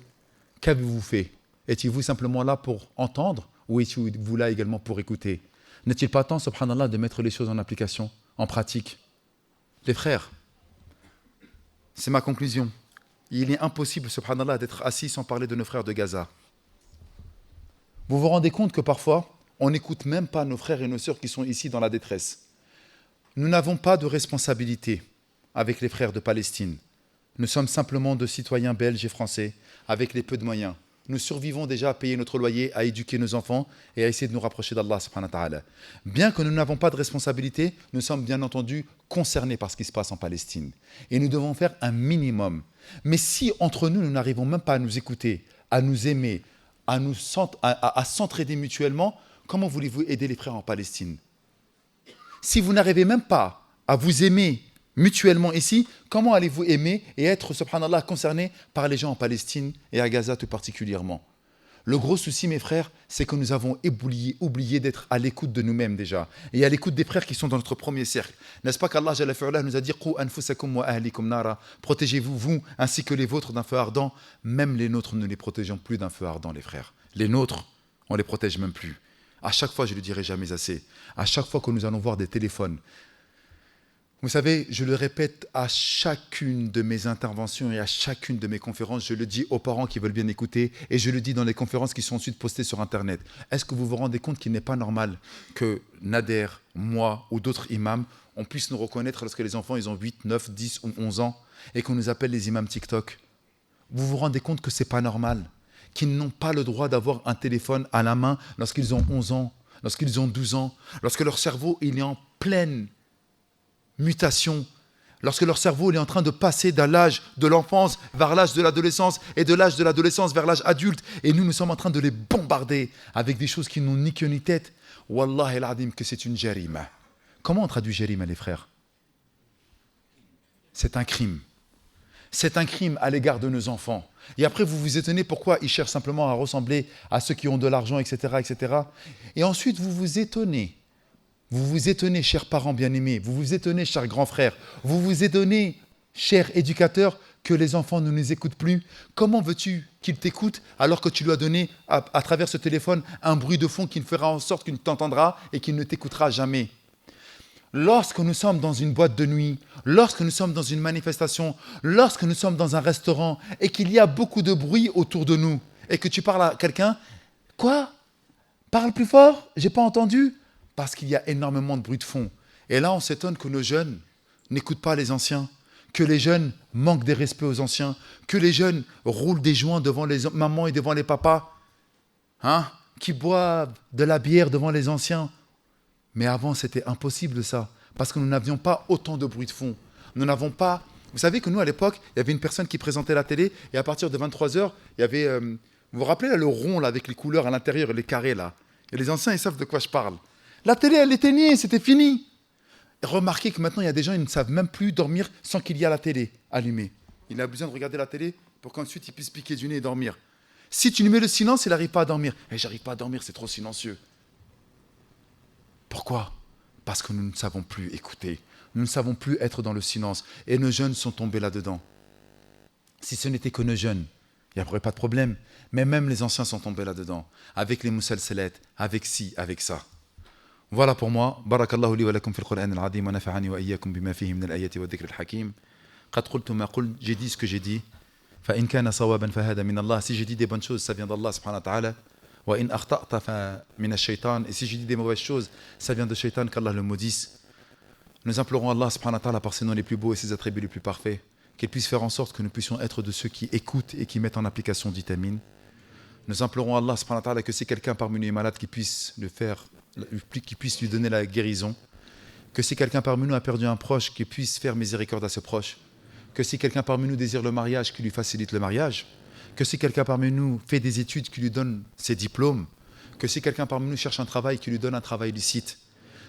Qu'avez-vous fait? Étiez-vous simplement là pour entendre ou étiez-vous là également pour écouter? N'est-il pas temps, subhanallah, de mettre les choses en application, en pratique? Les frères, c'est ma conclusion. Il est impossible, subhanallah, d'être assis sans parler de nos frères de Gaza. Vous vous rendez compte que parfois, on n'écoute même pas nos frères et nos sœurs qui sont ici dans la détresse. Nous n'avons pas de responsabilité avec les frères de Palestine. Nous sommes simplement de citoyens belges et français avec les peu de moyens. Nous survivons déjà à payer notre loyer, à éduquer nos enfants et à essayer de nous rapprocher d'Allah subhanahu wa ta'ala. Bien que nous n'avons pas de responsabilité, nous sommes bien entendu concernés par ce qui se passe en Palestine. Et nous devons faire un minimum. Mais si entre nous, nous n'arrivons même pas à nous écouter, à nous aimer, à s'entraider mutuellement, comment voulez-vous aider les frères en Palestine? Si vous n'arrivez même pas à vous aimer mutuellement ici, comment allez-vous aimer et être, subhanallah, concerné par les gens en Palestine et à Gaza tout particulièrement? Le gros souci, mes frères, c'est que nous avons oublié d'être à l'écoute de nous-mêmes déjà, et à l'écoute des frères qui sont dans notre premier cercle. N'est-ce pas qu'Allah Jalla fi'ala nous a dit « Qu anfusakum wa ahlikum nara » Protégez-vous, vous, ainsi que les vôtres d'un feu ardent. Même les nôtres, nous ne les protégeons plus d'un feu ardent, les frères. Les nôtres, on ne les protège même plus. À chaque fois, je ne le dirai jamais assez, à chaque fois que nous allons voir des téléphones, vous savez, je le répète à chacune de mes interventions et à chacune de mes conférences, je le dis aux parents qui veulent bien écouter et je le dis dans les conférences qui sont ensuite postées sur Internet. Est-ce que vous vous rendez compte qu'il n'est pas normal que Nader, moi ou d'autres imams, on puisse nous reconnaître lorsque les enfants ils ont 8, 9, 10 ou 11 ans et qu'on nous appelle les imams TikTok? Vous vous rendez compte que ce n'est pas normal, qu'ils n'ont pas le droit d'avoir un téléphone à la main lorsqu'ils ont 11 ans, lorsqu'ils ont 12 ans, lorsque leur cerveau il est en pleine mutation, lorsque leur cerveau il est en train de passer de l'âge de l'enfance vers l'âge de l'adolescence et de l'âge de l'adolescence vers l'âge adulte, et nous sommes en train de les bombarder avec des choses qui n'ont ni queue ni tête. Wallah el-adim que c'est une jarima. Comment on traduit jarima, les frères? C'est un crime. C'est un crime à l'égard de nos enfants. Et après, vous vous étonnez pourquoi ils cherchent simplement à ressembler à ceux qui ont de l'argent, etc., etc. Et ensuite, vous vous étonnez. Vous vous étonnez, chers parents bien-aimés, vous vous étonnez, chers grands frères, vous vous étonnez, chers éducateurs, que les enfants ne nous écoutent plus. Comment veux-tu qu'ils t'écoutent alors que tu lui as donné, à travers ce téléphone, un bruit de fond qui ne fera en sorte qu'il ne t'entendra et qu'il ne t'écoutera jamais? Lorsque nous sommes dans une boîte de nuit, lorsque nous sommes dans une manifestation, lorsque nous sommes dans un restaurant et qu'il y a beaucoup de bruit autour de nous et que tu parles à quelqu'un, quoi? Parle plus fort? J'ai pas entendu? Parce qu'il y a énormément de bruit de fond. Et là, on s'étonne que nos jeunes n'écoutent pas les anciens, que les jeunes manquent des respects aux anciens, que les jeunes roulent des joints devant les mamans et devant les papas, qui boivent de la bière devant les anciens. Mais avant, c'était impossible ça, parce que nous n'avions pas autant de bruit de fond. Nous n'avons pas... Vous savez que nous, à l'époque, il y avait une personne qui présentait la télé, et à partir de 23h, il y avait... vous vous rappelez là, le rond là, avec les couleurs à l'intérieur et les carrés là? Et les anciens, ils savent de quoi je parle. La télé, elle éteignait, c'était fini. Remarquez que maintenant, il y a des gens, ils ne savent même plus dormir sans qu'il y ait la télé allumée. Il a besoin de regarder la télé pour qu'ensuite il puisse piquer du nez et dormir. Si tu lui mets le silence, il n'arrive pas à dormir. « J'arrive pas à dormir, c'est trop silencieux. » Pourquoi? Parce que nous ne savons plus écouter. Nous ne savons plus être dans le silence. Et nos jeunes sont tombés là-dedans. Si ce n'était que nos jeunes, il n'y aurait pas de problème. Mais même les anciens sont tombés là-dedans. Avec les moussalselettes, avec ci, avec ça. Voilà pour moi. Barakallahu li wa lakum fil Qur'an al-azim wa nafa'ani wa iyyakum bima fihi min al-ayati wa dhikr al-hakim. Qad qultu ma qult, j'ai dit ce que j'ai dit. Fa in kana sawaban fa hada min Allah. Si j'ai dit des bonnes choses, ça vient d'Allah subhanahu wa ta'ala. Wa in akhta'ta fa min ash-shaytan. Et si j'ai dit des mauvaises choses, ça vient de shaytan, qu'Allah le maudisse. Nous implorons Allah subhanahu wa ta'ala par ses noms les plus beaux et ses attributs les plus parfaits, qu'il puisse faire en sorte que nous puissions être de ceux qui écoutent et qui mettent en application dit Amin. Nous implorons Allah subhanahu wa ta'ala que si quelqu'un parmi nous est malade, qu'il puisse lui donner la guérison, que si quelqu'un parmi nous a perdu un proche, qu'il puisse faire miséricorde à ce proche, que si quelqu'un parmi nous désire le mariage, qu'il lui facilite le mariage, que si quelqu'un parmi nous fait des études, qu'il lui donne ses diplômes, que si quelqu'un parmi nous cherche un travail, qu'il lui donne un travail licite,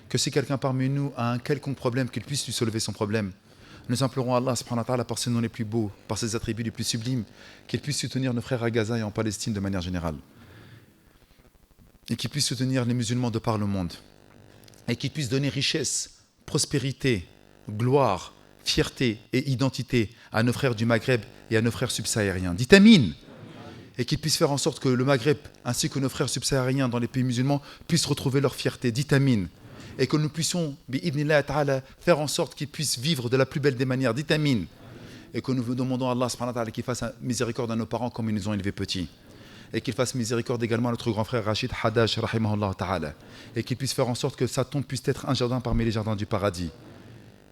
que si quelqu'un parmi nous a un quelconque problème, qu'il puisse lui soulever son problème. Nous implorons Allah subhanahu wa ta'ala par ses noms les plus beaux, par ses attributs les plus sublimes, qu'il puisse soutenir nos frères à Gaza et en Palestine de manière générale. Et qu'il puisse soutenir les musulmans de par le monde. Et qu'il puisse donner richesse, prospérité, gloire, fierté et identité à nos frères du Maghreb et à nos frères subsahariens. Dites Amin. Et qu'il puisse faire en sorte que le Maghreb ainsi que nos frères subsahariens dans les pays musulmans puissent retrouver leur fierté. Dites Amin. Et que nous puissions, bi'idhnillah ta'ala, faire en sorte qu'ils puissent vivre de la plus belle des manières. Dites Amin. Et que nous demandons à Allah subhanahu wa ta'ala qu'il fasse miséricorde à nos parents comme ils nous ont élevés petits. et qu'il fasse miséricorde également à notre grand frère Rachid Hadash, rahimahullah ta'ala, et qu'il puisse faire en sorte que sa tombe puisse être un jardin parmi les jardins du paradis.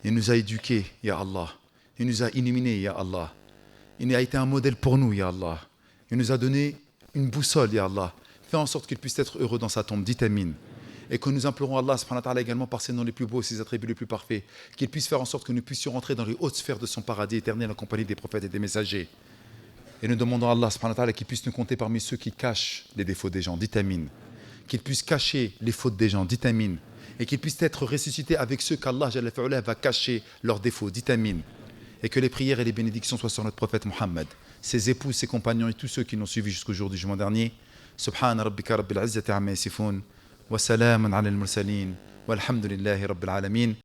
Il nous a éduqués, Ya Allah. Il nous a illuminés, Ya Allah. Il a été un modèle pour nous, Ya Allah. Il nous a donné une boussole, Ya Allah. Fais en sorte qu'il puisse être heureux dans sa tombe, dites Amin. Et que nous implorons Allah subhanahu wa ta'ala également par ses noms les plus beaux, ses attributs les plus parfaits, qu'il puisse faire en sorte que nous puissions rentrer dans les hautes sphères de son paradis éternel en compagnie des prophètes et des messagers. Et nous demandons à Allah subhanahu wa ta'ala qu'il puisse nous compter parmi ceux qui cachent les défauts des gens, dites Amin. Qu'il puisse cacher les fautes des gens, dites Amin. Et qu'il puisse être ressuscité avec ceux qu'Allah va cacher leurs défauts, dites Amin. Et que les prières et les bénédictions soient sur notre prophète Mohammed, ses épouses, ses compagnons et tous ceux qui l'ont suivi jusqu'au jour du jugement dernier. Subhana rabbika rabbil izzati amma yasifun. وسلام على المرسلين والحمد لله رب العالمين